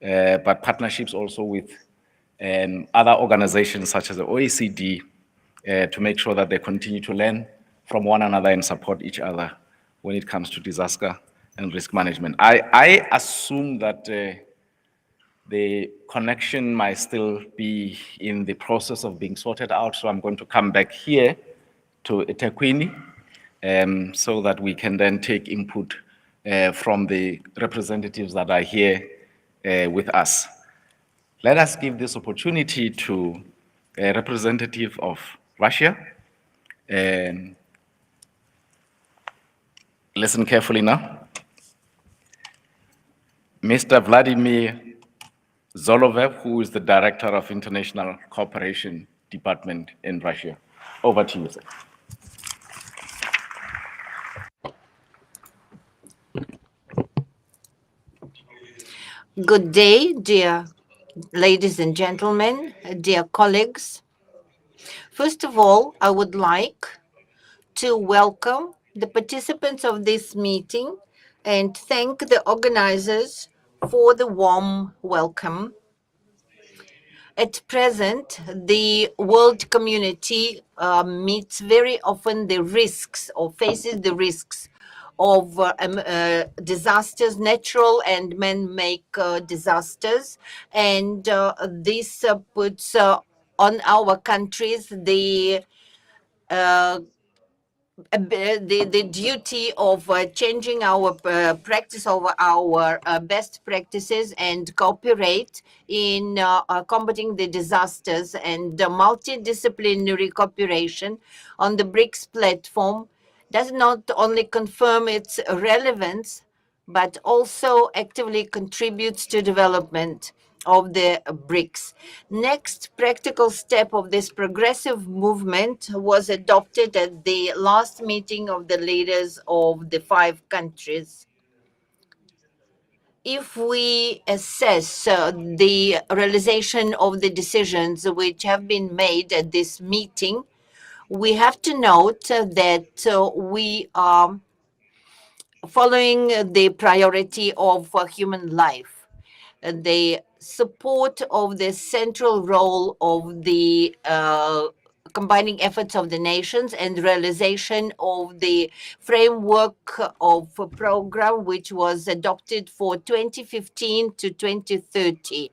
but partnerships also with and other organizations such as the OECD to make sure that they continue to learn from one another and support each other when it comes to disaster and risk management. I assume that the connection might still be in the process of being sorted out, so I'm going to come back here to Ethekwini so that we can then take input from the representatives that are here with us. Let us give this opportunity to a representative of Russia. Listen carefully now. Mr. Vladimir Zolovev, who is the Director of International Cooperation Department in Russia. Over to you, sir. Good day, dear ladies and gentlemen, dear colleagues. First of all, I would like to welcome the participants of this meeting and thank the organizers for the warm welcome. At present, the world community meets very often the risks or faces the risks of disasters, natural and man-made disasters. And this puts on our countries the duty of changing our practice of our best practices and cooperate in combating the disasters, and multidisciplinary cooperation on the BRICS platform does not only confirm its relevance, but also actively contributes to development of the BRICS. Next practical step of this progressive movement was adopted at the last meeting of the leaders of the 5 countries. If we assess the realization of the decisions which have been made at this meeting, we have to note that we are following the priority of human life. The support of the central role of the combining efforts of the nations and realization of the framework of a program which was adopted for 2015 to 2030,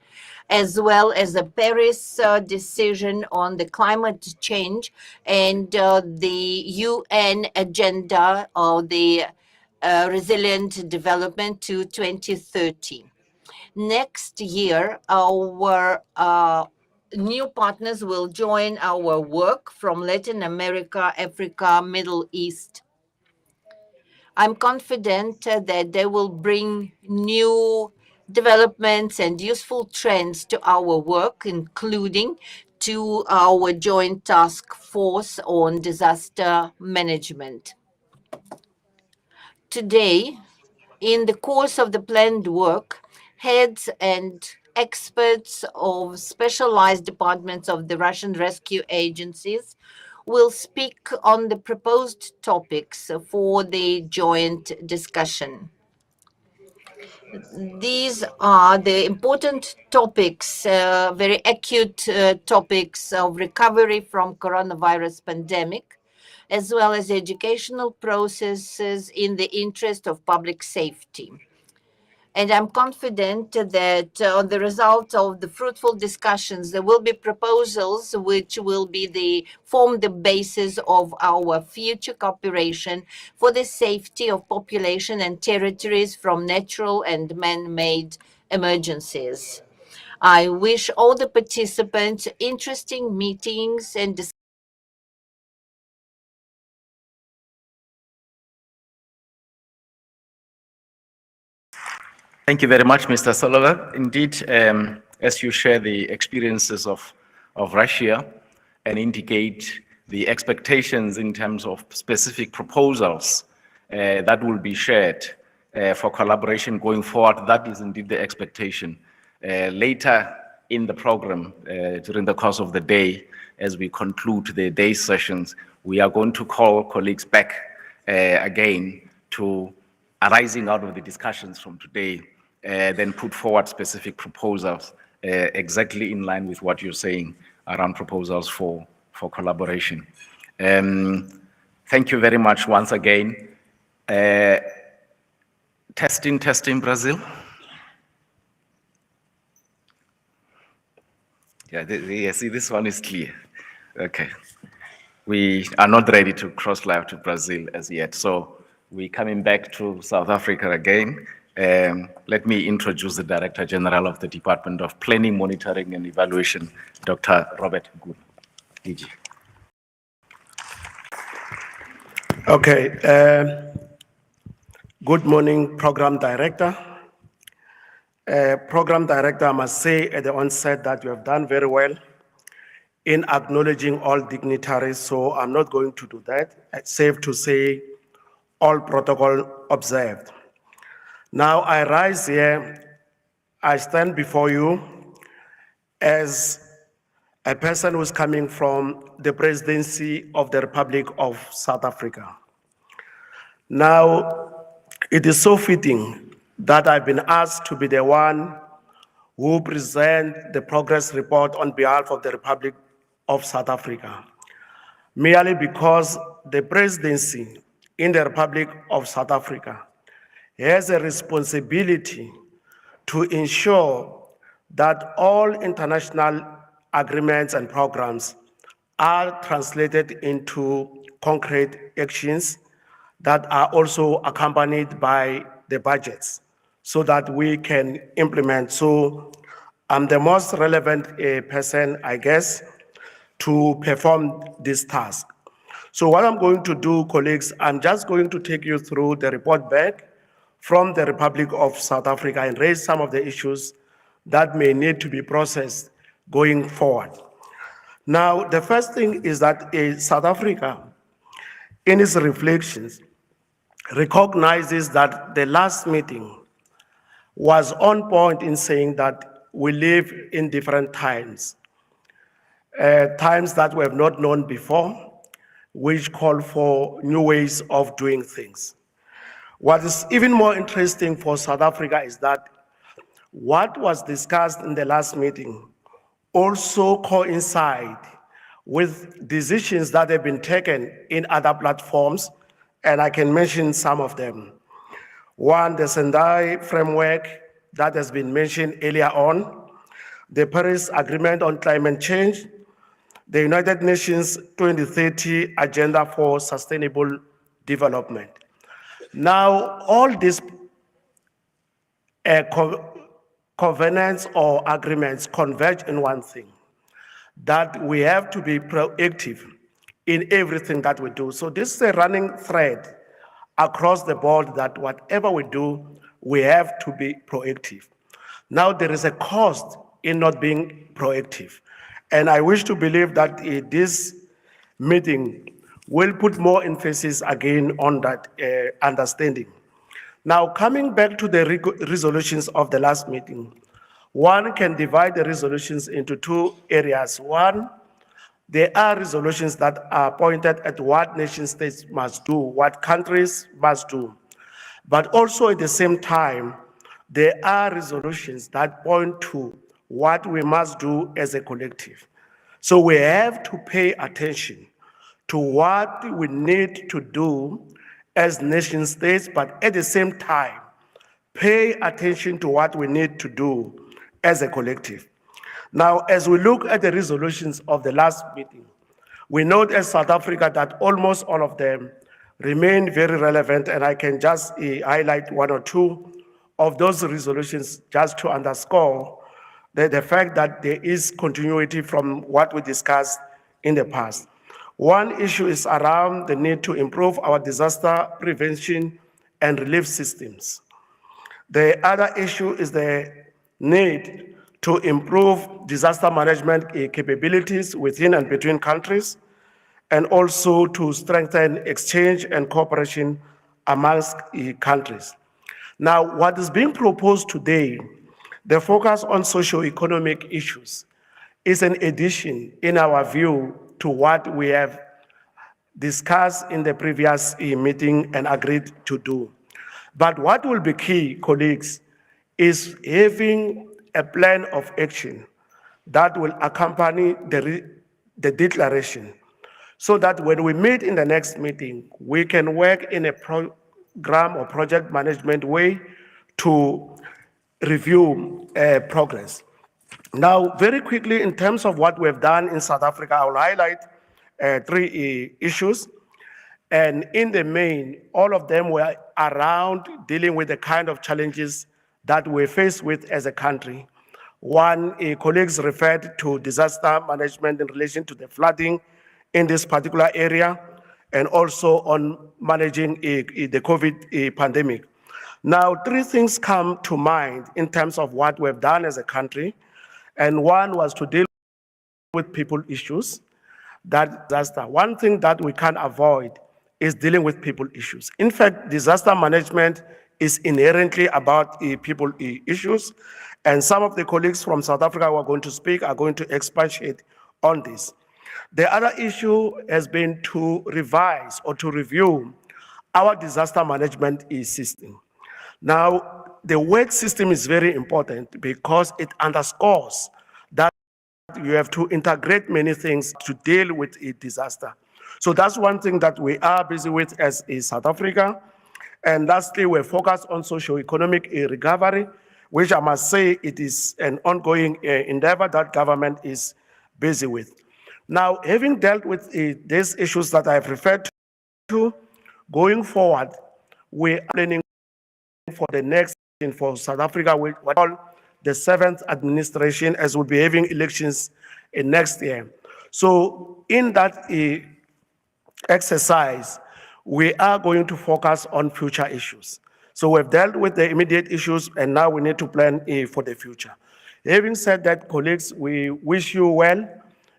as well as the Paris decision on the climate change and the UN agenda of the resilient development to 2030. Next year, our new partners will join our work from Latin America, Africa, Middle East. I'm confident that they will bring new developments and useful trends to our work, including to our joint task force on disaster management. Today, in the course of the planned work, heads and experts of specialized departments of the Russian rescue agencies will speak on the proposed topics for the joint discussion. These are the important topics, very acute topics of recovery from coronavirus pandemic, as well as educational processes in the interest of public safety. And I'm confident that on the result of the fruitful discussions, there will be proposals which will be form the basis of our future cooperation for the safety of population and territories from natural and man-made emergencies. I wish all the participants interesting meetings and discussions. Thank you very much, Mr. Solova. Indeed, as you share the experiences of Russia and indicate the expectations in terms of specific proposals that will be shared for collaboration going forward, that is indeed the expectation. Later in the program, during the course of the day, as we conclude the day sessions, we are going to call colleagues back again to arising out of the discussions from today, then put forward specific proposals exactly in line with what you're saying around proposals for collaboration. Thank you very much once again. Testing, Brazil. Yeah, see, this one is clear. Okay. We are not ready to cross live to Brazil as yet. So we're coming back to South Africa again. Let me introduce the Director General of the Department of Planning, Monitoring and Evaluation, Dr. Robert Good. DG. Okay. Good morning, Program Director. Program Director, I must say at the onset that you have done very well in acknowledging all dignitaries, so I'm not going to do that. It's safe to say all protocol observed. Now I rise here, I stand before you as a person who's coming from the presidency of the Republic of South Africa. Now, it is so fitting that I've been asked to be the one who present the progress report on behalf of the Republic of South Africa, merely because the presidency in the Republic of South Africa has a responsibility to ensure that all international agreements and programs are translated into concrete actions that are also accompanied by the budgets so that we can implement. So I'm the most relevant person, I guess, to perform this task. So what I'm going to do, colleagues, I'm just going to take you through the report back from the Republic of South Africa and raise some of the issues that may need to be processed going forward. Now, the first thing is that South Africa, in its reflections, recognizes that the last meeting was on point in saying that we live in different times, times that we have not known before, which call for new ways of doing things. What is even more interesting for South Africa is that what was discussed in the last meeting also coincide with decisions that have been taken in other platforms, and I can mention some of them. One, the Sendai framework that has been mentioned earlier on, the Paris Agreement on Climate Change, the United Nations 2030 Agenda for Sustainable Development. Now, all these covenants or agreements converge in one thing, that we have to be proactive in everything that we do. So this is a running thread across the board that whatever we do, we have to be proactive. Now there is a cost in not being proactive. And I wish to believe that this meeting will put more emphasis again on that understanding. Now, coming back to the resolutions of the last meeting, one can divide the resolutions into two areas. One, there are resolutions that are pointed at what nation states must do, what countries must do. But also at the same time, there are resolutions that point to what we must do as a collective. So we have to pay attention to what we need to do as nation states, but at the same time, pay attention to what we need to do as a collective. Now, as we look at the resolutions of the last meeting, we note as South Africa that almost all of them remain very relevant, and I can just highlight one or two of those resolutions just to underscore the fact that there is continuity from what we discussed in the past. One issue is around the need to improve our disaster prevention and relief systems. The other issue is the need to improve disaster management capabilities within and between countries, and also to strengthen exchange and cooperation amongst countries. Now, what is being proposed today, the focus on socio-economic issues, is an addition, in our view, to what we have discussed in the previous meeting and agreed to do. But what will be key, colleagues, is having a plan of action that will accompany the declaration, so that when we meet in the next meeting, we can work in a program or project management way to review progress. Now, very quickly, in terms of what we've done in South Africa, I will highlight three issues. And in the main, all of them were around dealing with the kind of challenges that we're faced with as a country. One, colleagues referred to disaster management in relation to the flooding in this particular area, and also on managing the COVID pandemic. Now, three things come to mind in terms of what we've done as a country. And one was to deal with people issues, that disaster. One thing that we can't avoid is dealing with people issues. In fact, disaster management is inherently about people issues, and some of the colleagues from South Africa who are going to speak are going to expatiate on this. The other issue has been to revise or to review our disaster management system. Now, the word system is very important because it underscores that you have to integrate many things to deal with a disaster. So that's one thing that we are busy with as a South Africa. And lastly, we're focused on socio-economic recovery, which I must say it is an ongoing endeavor that government is busy with. Now, having dealt with these issues that I've referred to, going forward, we're planning for the next for South Africa, we call the 7th administration, as we'll be having elections next year. So in that exercise, we are going to focus on future issues. So we've dealt with the immediate issues, and now we need to plan for the future. Having said that, colleagues, we wish you well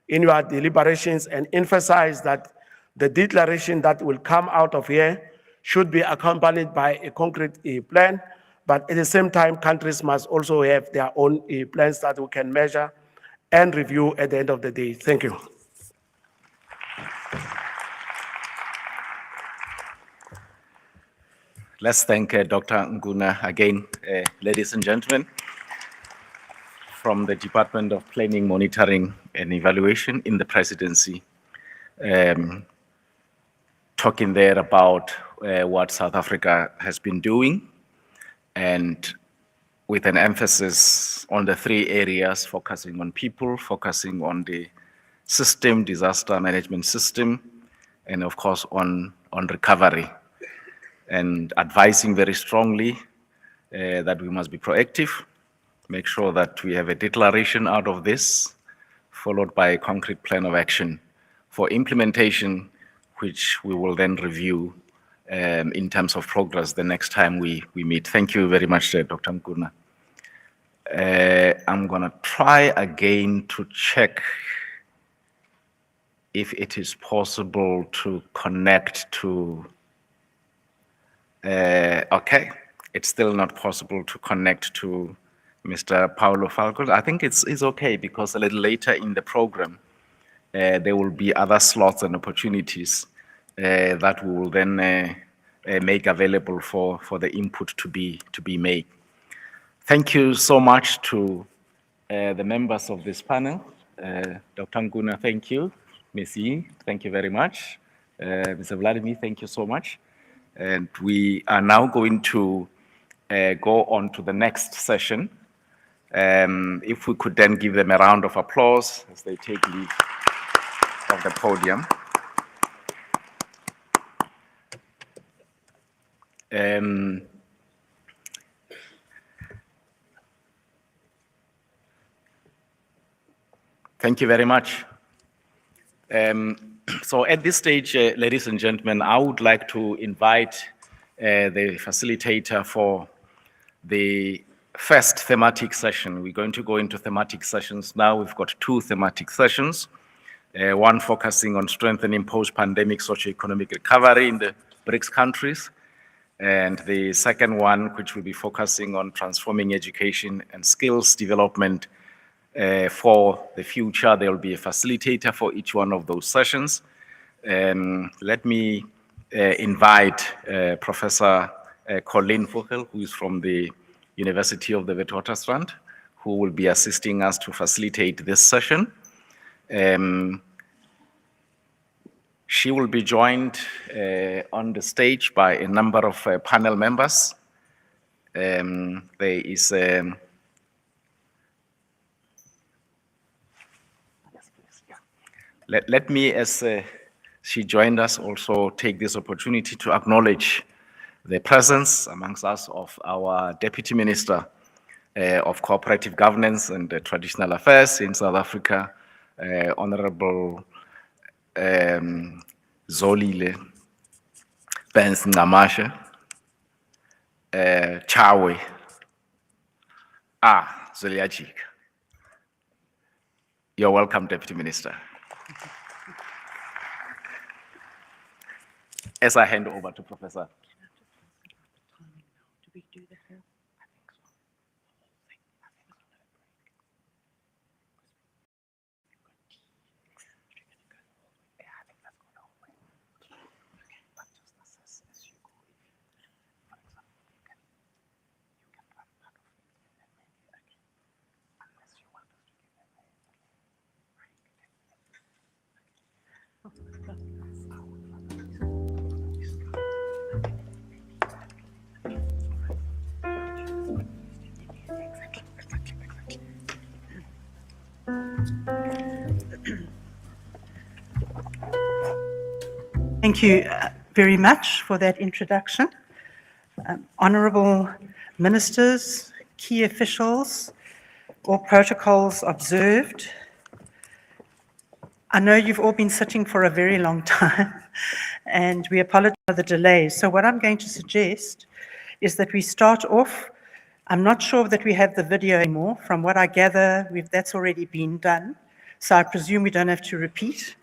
in your deliberations and emphasize that the declaration that will come out of here should be accompanied by a concrete plan, but at the same time, countries must also have their own plans that we can measure and review at the end of the day. Thank you. Let's thank Dr. Nguna again, ladies and gentlemen, from the Department of Planning, Monitoring and Evaluation in the Presidency, talking there about what South Africa has been doing, and with an emphasis on the three areas, focusing on people, focusing on the system, disaster management system, and of course on recovery, and advising very strongly that we must be proactive, make sure that we have a declaration out of this, followed by a concrete plan of action for implementation, which we will then review in terms of progress the next time we meet. Thank you very much, Dr. Nguna. I'm gonna try again to check if it is possible to connect to, okay, it's still not possible to connect to Mr. Paulo Falco. I think it's okay, because a little later in the program, there will be other slots and opportunities that we will then make available for the input to be made. Thank you so much to the members of this panel. Dr. Nguna, thank you. Messi, thank you very much. Mr. Vladimir, thank you so much. And we are now going to go on to the next session. If we could then give them a round of applause as they take leave of the podium. Thank you very much. So at this stage, ladies and gentlemen, I would like to invite the facilitator for the first thematic session. We're going to go into thematic sessions now. We've got two thematic sessions, one focusing on strengthening post-pandemic socio-economic recovery in the BRICS countries, and the second one, which will be focusing on transforming education and skills development for the future. There will be a facilitator for each one of those sessions. Let me invite Professor Colleen Vogel, who is from the University of the Witwatersrand, who will be assisting us to facilitate this session. She will be joined on the stage by a number of panel members. There is let me, as she joined us, also take this opportunity to acknowledge the presence amongst us of our Deputy Minister of Cooperative Governance and Traditional Affairs in South Africa, Honorable Zolile Benson Ngamashe, Chawe, Zoliajik. You're welcome, Deputy Minister. As I hand over to Professor. Thank you very much for that introduction. Honourable ministers, key officials, all protocols observed. I know you've all been sitting for a very long time and we apologize for the delay. So what I'm going to suggest is that we start off. I'm not sure that we have the video anymore. From what I gather, that's already been done. So I presume we don't have to repeat.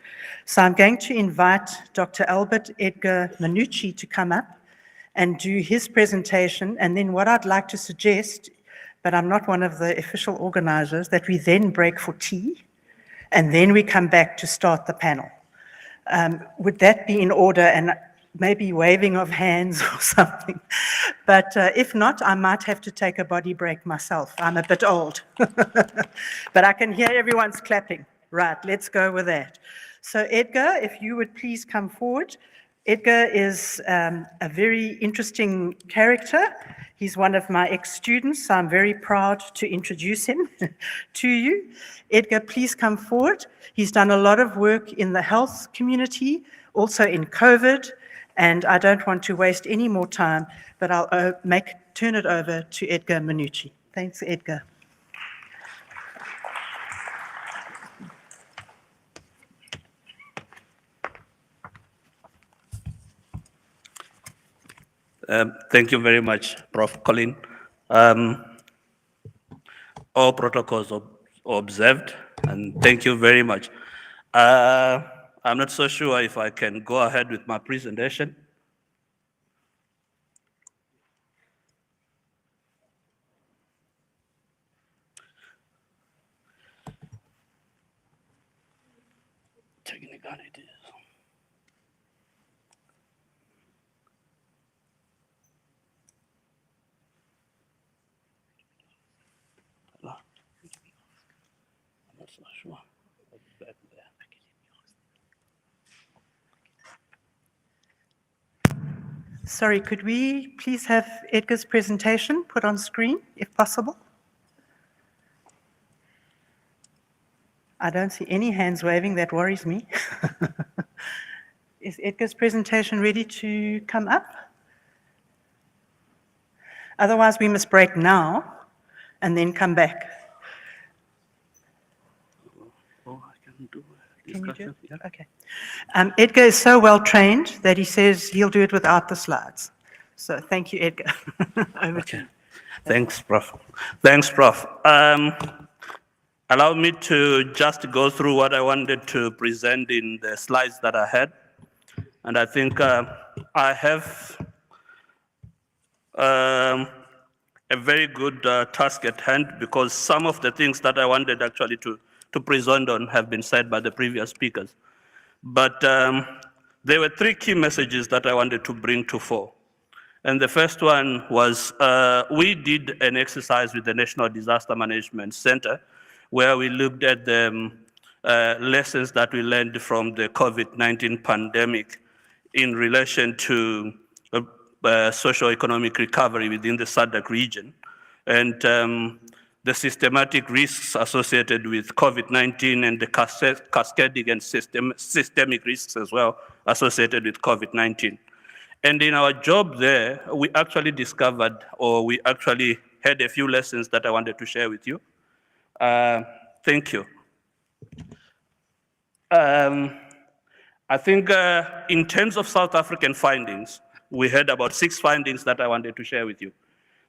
So I'm going to invite Dr. Albert Edgar Minucci to come up and do his presentation. And then what I'd like to suggest, but I'm not one of the official organizers, that we then break for tea and then we come back to start the panel. Would that be in order? And maybe waving of hands or something. But if not, I might have to take a body break myself. I'm a bit old. But I can hear everyone's clapping. Right, let's go with that. So Edgar, if you would please come forward. Edgar is a very interesting character. He's one of my ex-students, so I'm very proud to introduce him to you. Edgar, please come forward. He's done a lot of work in the health community, also in COVID, and I don't want to waste any more time, but I'll turn it over to Edgar Minucci. Thanks, Edgar. Thank you very much, Prof. Colin. All protocols observed, and thank you very much. I'm not so sure if I can go ahead with my presentation. Technicalities. Sorry, could we please have Edgar's presentation put on screen, if possible? I don't see any hands waving, that worries me. Is Edgar's presentation ready to come up? Otherwise, we must break now and then come back. Oh, I can do a Can you discussion. do it? Okay. Edgar is so well trained that he says he'll do it without the slides. So thank you, Edgar. Over to you. Thanks, Prof. Thanks, Prof. Allow me to just go through what I wanted to present in the slides that I had. And I think I have a very good task at hand, because some of the things that I wanted actually to present on have been said by the previous speakers. But there were three key messages that I wanted to bring to fore. And the first one was we did an exercise with the National Disaster Management Center where we looked at the lessons that we learned from the COVID-19 pandemic in relation to socio-economic recovery within the SADC region. And the systematic risks associated with COVID-19 and the cascading and systemic risks as well associated with COVID-19. And in our job there, we actually discovered, or we actually had a few lessons that I wanted to share with you. Thank you. I think in terms of South African findings, we had about 6 findings that I wanted to share with you.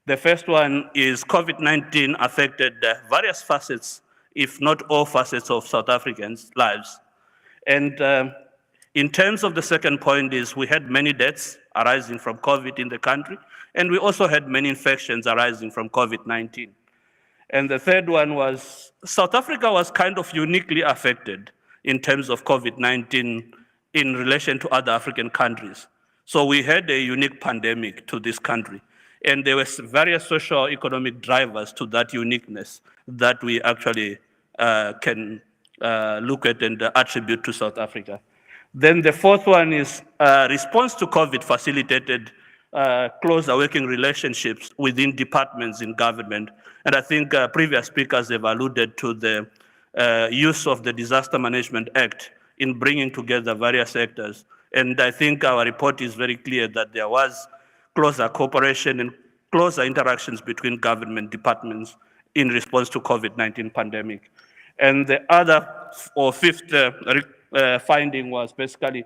The first one is COVID-19 affected various facets, if not all facets of South Africans' lives. And in terms of the second point is we had many deaths arising from COVID in the country, and we also had many infections arising from COVID-19. And the third one was South Africa was kind of uniquely affected in terms of COVID-19 in relation to other African countries. So we had a unique pandemic to this country. And there were various socio-economic drivers to that uniqueness that we actually can look at and attribute to South Africa. Then the fourth one is response to COVID facilitated closer working relationships within departments in government. And I think previous speakers have alluded to the use of the Disaster Management Act in bringing together various sectors. And I think our report is very clear that there was closer cooperation and closer interactions between government departments in response to COVID-19 pandemic. And the other or fifth finding was basically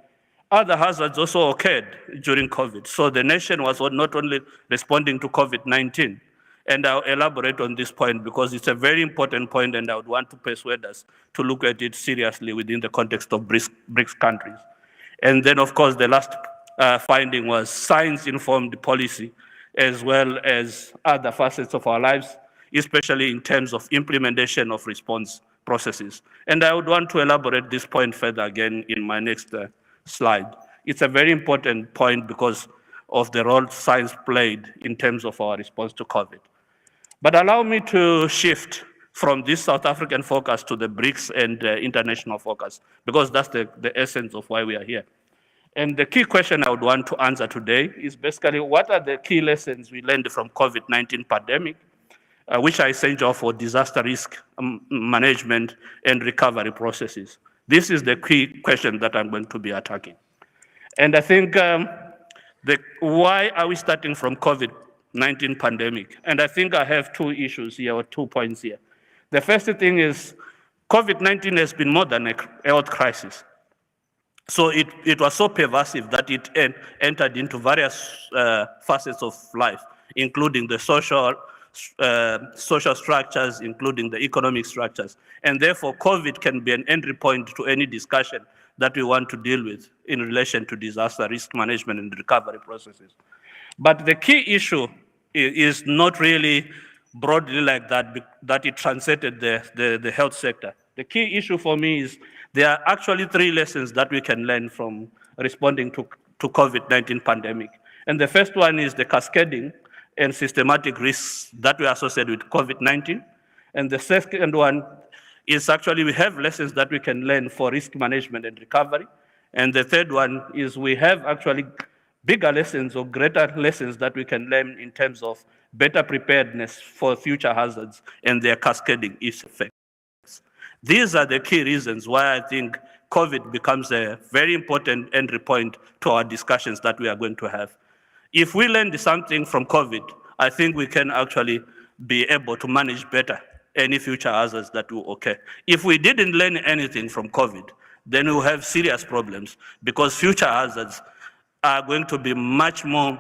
other hazards also occurred during COVID. So the nation was not only responding to COVID-19, and I'll elaborate on this point because it's a very important point and I would want to persuade us to look at it seriously within the context of BRICS countries. And then of course the last finding was science-informed policy as well as other facets of our lives, especially in terms of implementation of response processes. And I would want to elaborate this point further again in my next slide. It's a very important point because of the role science played in terms of our response to COVID. But allow me to shift from this South African focus to the BRICS and international focus, because that's the essence of why we are here. And the key question I would want to answer today is basically what are the key lessons we learned from COVID-19 pandemic, which are essential for disaster risk management and recovery processes. This is the key question that I'm going to be attacking. And I think why are we starting from COVID-19 pandemic? And I think I have 2 issues here, or 2 points here. The first thing is COVID-19 has been more than a health crisis. So it was so pervasive that it entered into various facets of life, including the social structures, including the economic structures. And therefore, COVID can be an entry point to any discussion that we want to deal with in relation to disaster risk management and recovery processes. But the key issue is not really broadly like that, that it transcended the health sector. The key issue for me is there are actually 3 lessons that we can learn from responding to COVID-19 pandemic. And the first one is the cascading and systematic risks that we associate with COVID-19. And the second one is actually we have lessons that we can learn for risk management and recovery. And the third one is we have actually bigger lessons or greater lessons that we can learn in terms of better preparedness for future hazards and their cascading effects. These are the key reasons why I think COVID becomes a very important entry point to our discussions that we are going to have. If we learned something from COVID, I think we can actually be able to manage better any future hazards that will occur. If we didn't learn anything from COVID, then we'll have serious problems because future hazards are going to be much more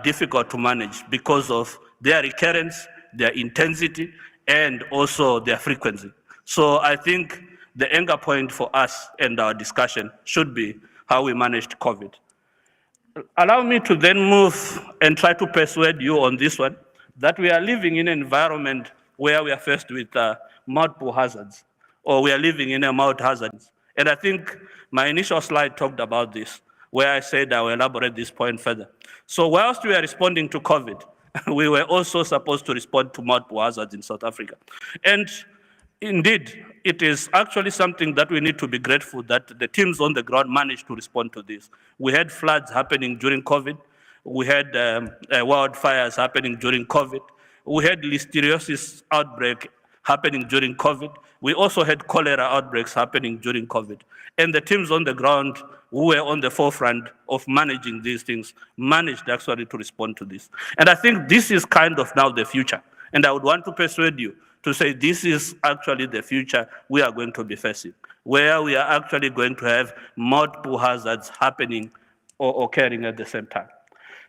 difficult to manage because of their recurrence, their intensity, and also their frequency. So I think the anchor point for us and our discussion should be how we managed COVID. Allow me to then move and try to persuade you on this one, that we are living in an environment where we are faced with multiple hazards, or we are living in a multi hazards. And I think my initial slide talked about this. where I said I will elaborate this point further. So whilst we are responding to COVID, we were also supposed to respond to multiple hazards in South Africa. And indeed, it is actually something that we need to be grateful that the teams on the ground managed to respond to this. We had floods happening during COVID. We had wildfires happening during COVID. We had listeriosis outbreak happening during COVID. We also had cholera outbreaks happening during COVID. And the teams on the ground who were on the forefront of managing these things managed actually to respond to this. And I think this is kind of now the future. And I would want to persuade you to say this is actually the future we are going to be facing, where we are actually going to have multiple hazards happening or occurring at the same time.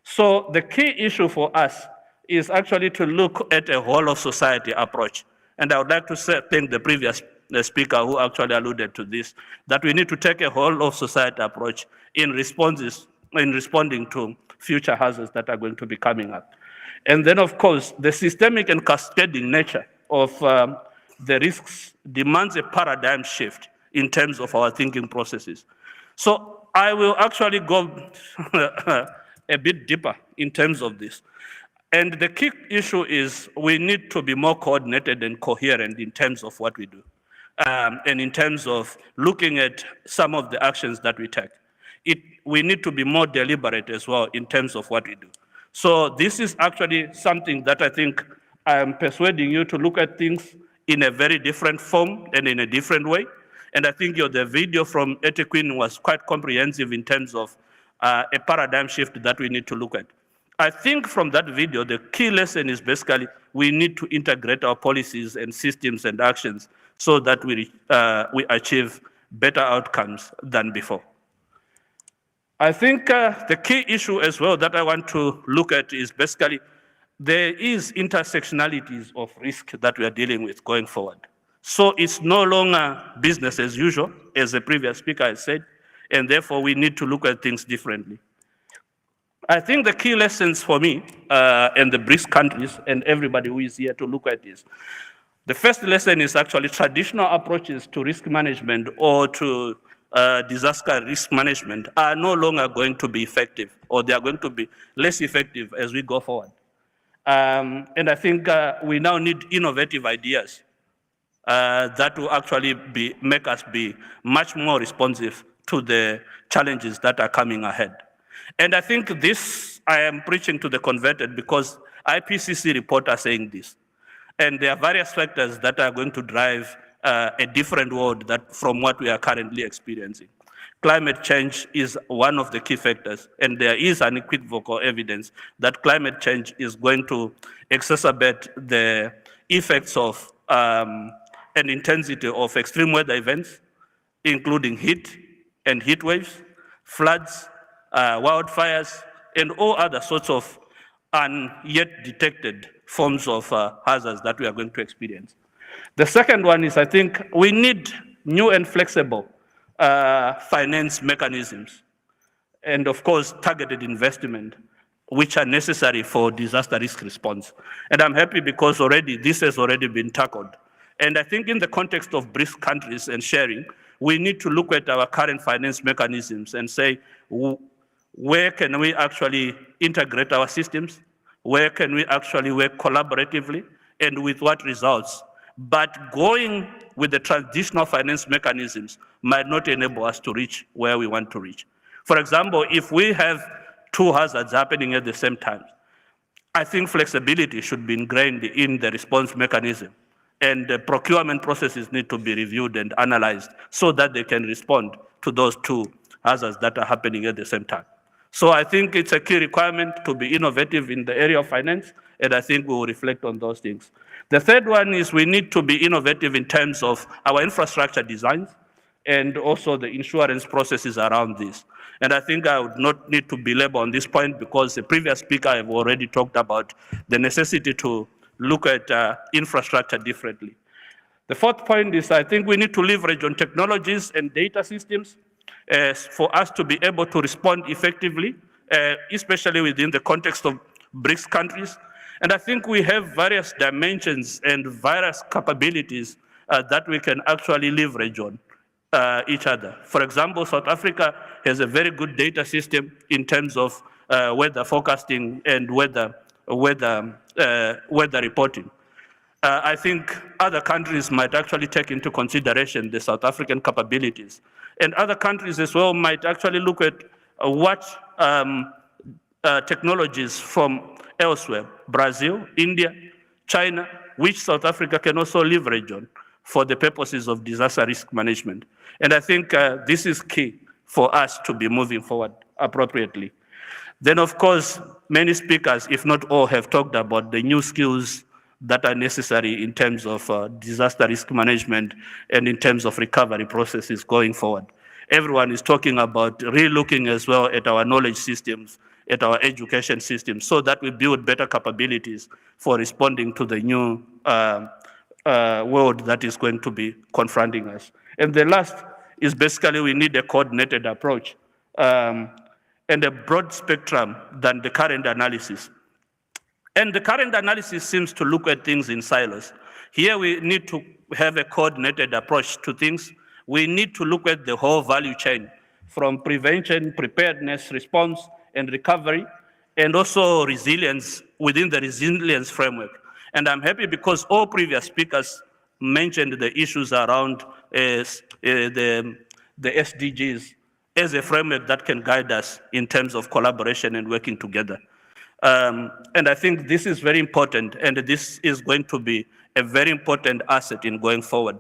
So the key issue for us is actually to look at a whole of society approach. And I would like to thank the previous speaker who actually alluded to this, that we need to take a whole of society approach in responding to future hazards that are going to be coming up. And then, of course, the systemic and cascading nature of the risks demands a paradigm shift in terms of our thinking processes. So I will actually go a bit deeper in terms of this. And the key issue is we need to be more coordinated and coherent in terms of what we do, and in terms of looking at some of the actions that we take. We need to be more deliberate as well in terms of what we do. So this is actually something that I think I am persuading you to look at things in a very different form and in a different way. And I think the video from Ethekwini was quite comprehensive in terms of a paradigm shift that we need to look at. I think from that video, the key lesson is basically we need to integrate our policies and systems and actions so that we achieve better outcomes than before. I think the key issue as well that I want to look at is basically there is intersectionalities of risk that we are dealing with going forward. So it's no longer business as usual, as the previous speaker has said, and therefore we need to look at things differently. I think the key lessons for me and the BRICS countries and everybody who is here to look at this, the first lesson is actually traditional approaches to risk management or to disaster risk management are no longer going to be effective, or they are going to be less effective as we go forward. And I think we now need innovative ideas that will actually make us be much more responsive to the challenges that are coming ahead. And I think this, I am preaching to the converted because IPCC report are saying this. And there are various factors that are going to drive a different world from what we are currently experiencing. Climate change is one of the key factors, and there is unequivocal evidence that climate change is going to exacerbate the effects of and intensity of extreme weather events, including heat and heat waves, floods, wildfires, and all other sorts of yet detected forms of hazards that we are going to experience. The second one is, I think, we need new and flexible finance mechanisms, and of course, targeted investment, which are necessary for disaster risk response. And I'm happy because already this has already been tackled. And I think in the context of BRICS countries and sharing, we need to look at our current finance mechanisms and say, where can we actually integrate our systems? Where can we actually work collaboratively, and with what results? But going with the traditional finance mechanisms might not enable us to reach where we want to reach. For example, if we have two hazards happening at the same time, I think flexibility should be ingrained in the response mechanism, and the procurement processes need to be reviewed and analyzed so that they can respond to those two hazards that are happening at the same time. So I think it's a key requirement to be innovative in the area of finance, and I think we will reflect on those things. The third one is we need to be innovative in terms of our infrastructure designs and also the insurance processes around this. And I think I would not need to belabor on this point because the previous speaker have already talked about the necessity to look at infrastructure differently. The fourth point is I think we need to leverage on technologies and data systems for us to be able to respond effectively, especially within the context of BRICS countries. And I think we have various dimensions and various capabilities that we can actually leverage on each other. For example, South Africa has a very good data system in terms of weather forecasting and weather reporting. I think other countries might actually take into consideration the South African capabilities. And other countries as well might actually look at what technologies from elsewhere, Brazil, India, China, which South Africa can also leverage on for the purposes of disaster risk management. And I think this is key for us to be moving forward appropriately. Then, of course, many speakers, if not all, have talked about the new skills that are necessary in terms of disaster risk management and in terms of recovery processes going forward. Everyone is talking about re-looking as well at our knowledge systems, at our education systems, so that we build better capabilities for responding to the new world that is going to be confronting us. And the last is basically we need a coordinated approach and a broad spectrum than the current analysis. And the current analysis seems to look at things in silos. Here we need to have a coordinated approach to things. We need to look at the whole value chain from prevention, preparedness, response, and recovery, and also resilience within the resilience framework. And I'm happy because all previous speakers mentioned the issues around the SDGs as a framework that can guide us in terms of collaboration and working together. And I think this is very important, and this is going to be a very important asset in going forward.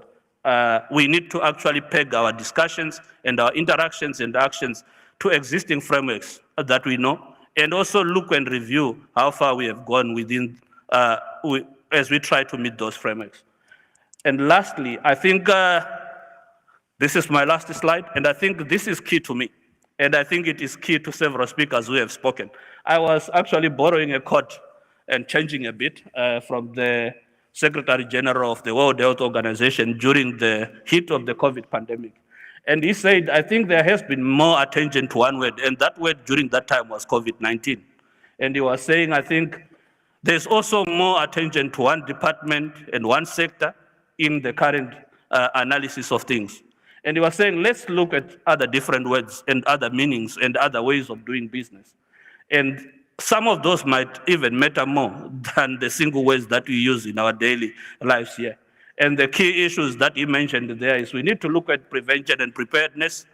We need to actually peg our discussions and our interactions and actions to existing frameworks that we know, and also look and review how far we have gone within, as we try to meet those frameworks. And lastly, I think this is my last slide, and I think this is key to me. And I think it is key to several speakers who have spoken. I was actually borrowing a quote and changing a bit from the Secretary General of the World Health Organization during the heat of the COVID pandemic. And he said, I think there has been more attention to one word, and that word during that time was COVID-19. And he was saying, I think there's also more attention to one department and one sector in the current analysis of things. And he was saying, let's look at other different words and other meanings and other ways of doing business. And some of those might even matter more than the single words that we use in our daily lives here. And the key issues that he mentioned there is we need to look at prevention and preparedness.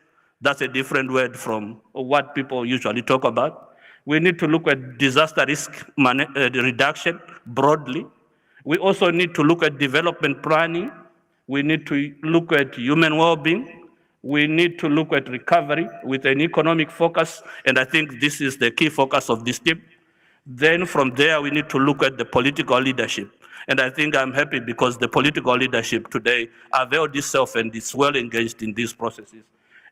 That's a different word from what people usually talk about. We need to look at disaster risk reduction broadly. We also need to look at development planning. We need to look at human well-being. We need to look at recovery with an economic focus, and I think this is the key focus of this team. Then from there, we need to look at the political leadership. And I think I'm happy because the political leadership today availed itself and is well engaged in these processes.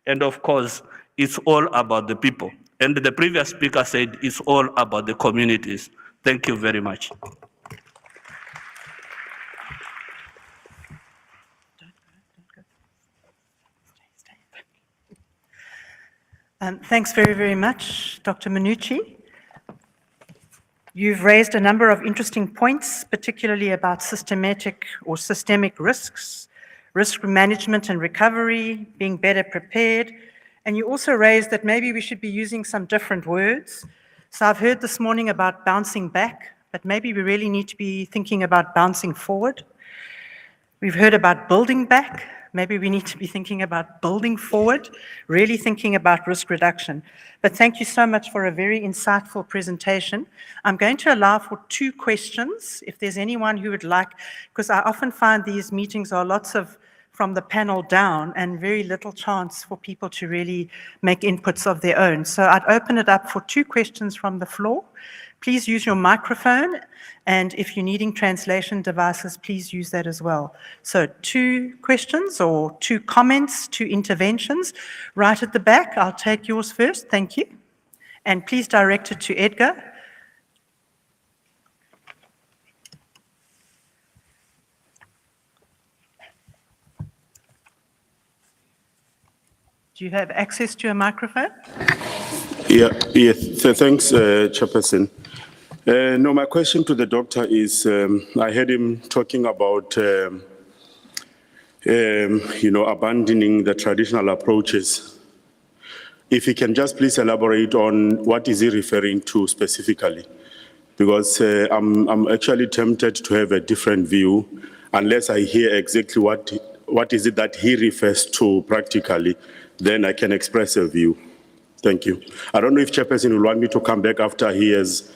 And of course, it's all about the people. And the previous speaker said it's all about the communities. Thank you very much. Thanks very, very much, Dr. Minucci. You've raised a number of interesting points, particularly about systemic risks, risk management and recovery, being better prepared. And you also raised that maybe we should be using some different words. So I've heard this morning about bouncing back, but maybe we really need to be thinking about bouncing forward. We've heard about building back. Maybe we need to be thinking about building forward, really thinking about risk reduction. But thank you so much for a very insightful presentation. I'm going to allow for 2 questions, if there's anyone who would like, because I often find these meetings are lots of from the panel down and very little chance for people to really make inputs of their own. So I'd open it up for 2 questions from the floor. Please use your microphone, and if you're needing translation devices, please use that as well. So 2 questions or 2 comments, 2 interventions. Right at the back, I'll take yours first, thank you. And please direct it to Edgar. Do you have access to a microphone? Yes. Thanks, Chairperson. No, my question to the doctor is, I heard him talking about abandoning the traditional approaches. If he can just please elaborate on what is he referring to specifically, because I'm actually tempted to have a different view unless I hear exactly what is it that he refers to practically, then I can express a view. Thank you. I don't know if Chairperson will want me to come back after he has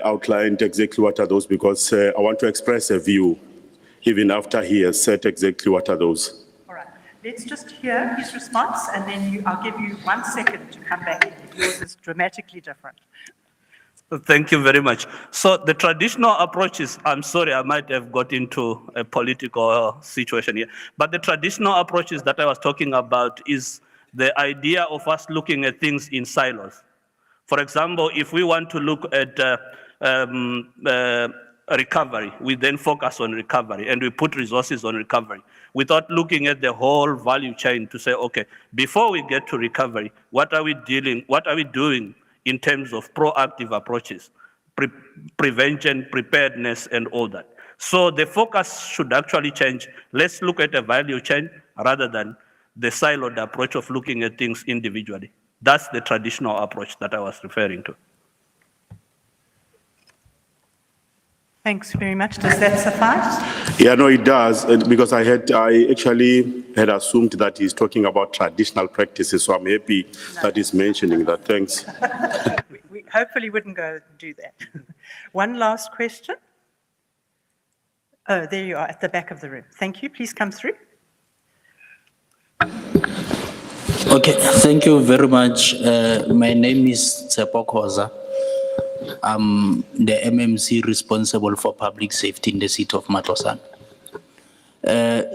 outlined exactly what are those, because I want to express a view even after he has said exactly what are those. All right, let's just hear his response, and then I'll give you 1 second to come back. Yours is dramatically different. Thank you very much. So the traditional approaches, I'm sorry, I might have got into a political situation here, but the traditional approaches that I was talking about is the idea of us looking at things in silos. For example, if we want to look at recovery, we then focus on recovery and we put resources on recovery without looking at the whole value chain to say, okay, before we get to recovery, what are we doing in terms of proactive approaches, prevention, preparedness, and all that. So the focus should actually change. Let's look at a value chain rather than the siloed approach of looking at things individually. That's the traditional approach that I was referring to. Thanks very much. Does that suffice? Yeah, no, it does, because I actually had assumed that he's talking about traditional practices, so I'm happy that he's mentioning that. Thanks. We hopefully wouldn't go do that. One last question. Oh, there you are at the back of the room. Thank you. Please come through. Okay, thank you very much. My name is Tsepo Khoza. I'm the MMC responsible for public safety in the city of Matlosana.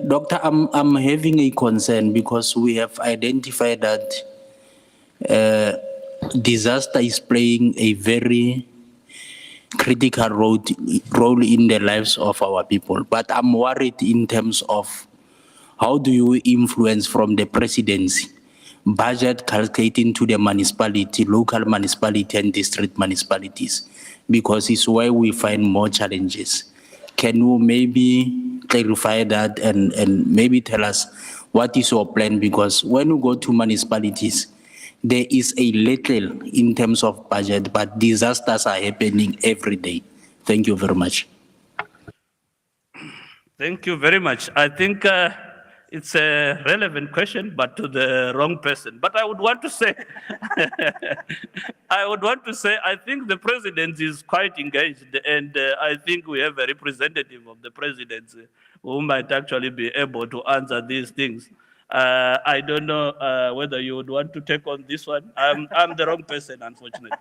Doctor, I'm having a concern because we have identified that disaster is playing a very critical role in the lives of our people. But I'm worried in terms of how do you influence from the presidency budget calculating to the municipality, local municipality and district municipalities, because it's where we find more challenges. Can you maybe clarify that and maybe tell us what is your plan? Because when we go to municipalities, there is a little in terms of budget, but disasters are happening every day. Thank you very much. Thank you very much. I think it's a relevant question, but to the wrong person. But I would want to say, I think the president is quite engaged, and I think we have a representative of the presidency who might actually be able to answer these things. I don't know whether you would want to take on this one. I'm the wrong person, unfortunately.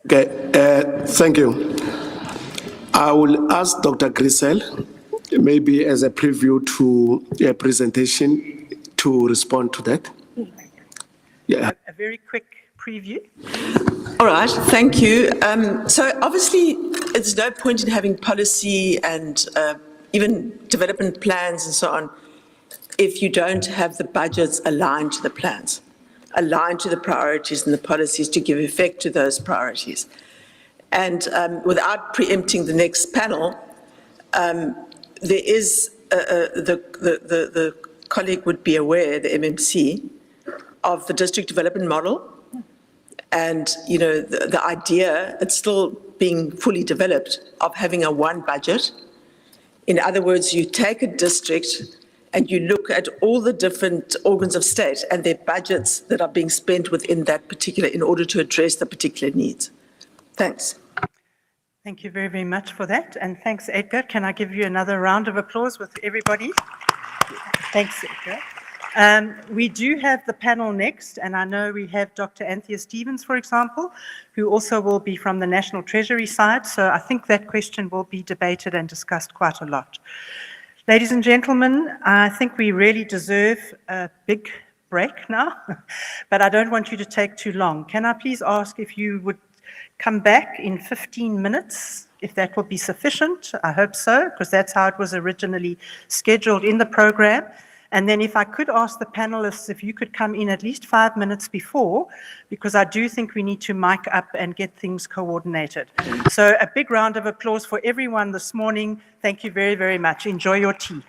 Okay, thank you. I will ask Dr. Grisel, maybe as a preview to a presentation, to respond to that. Yeah. A very quick preview. All right, thank you. So obviously, there's no point in having policy and even development plans and so on if you don't have the budgets aligned to the plans, aligned to the priorities and the policies to give effect to those priorities. And without preempting the next panel, there is, the colleague would be aware, the MMC, of the district development model. And, you know, the idea, it's still being fully developed, of having a one budget. In other words, you take a district and you look at all the different organs of state and their budgets that are being spent within that particular, in order to address the particular needs. Thanks. Thank you very, very much for that. And thanks, Edgar. Can I give you another round of applause with everybody? Thanks, Edgar. We do have the panel next, and I know we have Dr. Anthea Stevens, for example, who also will be from the National Treasury side. So I think that question will be debated and discussed quite a lot. Ladies and gentlemen, I think we really deserve a big break now, but I don't want you to take too long. Can I please ask if you would come back in 15 minutes, if that will be sufficient? I hope so, because that's how it was originally scheduled in the program. And then if I could ask the panelists if you could come in at least 5 minutes before, because I do think we need to mic up and get things coordinated. So a big round of applause for everyone this morning. Thank you very, very much. Enjoy your tea.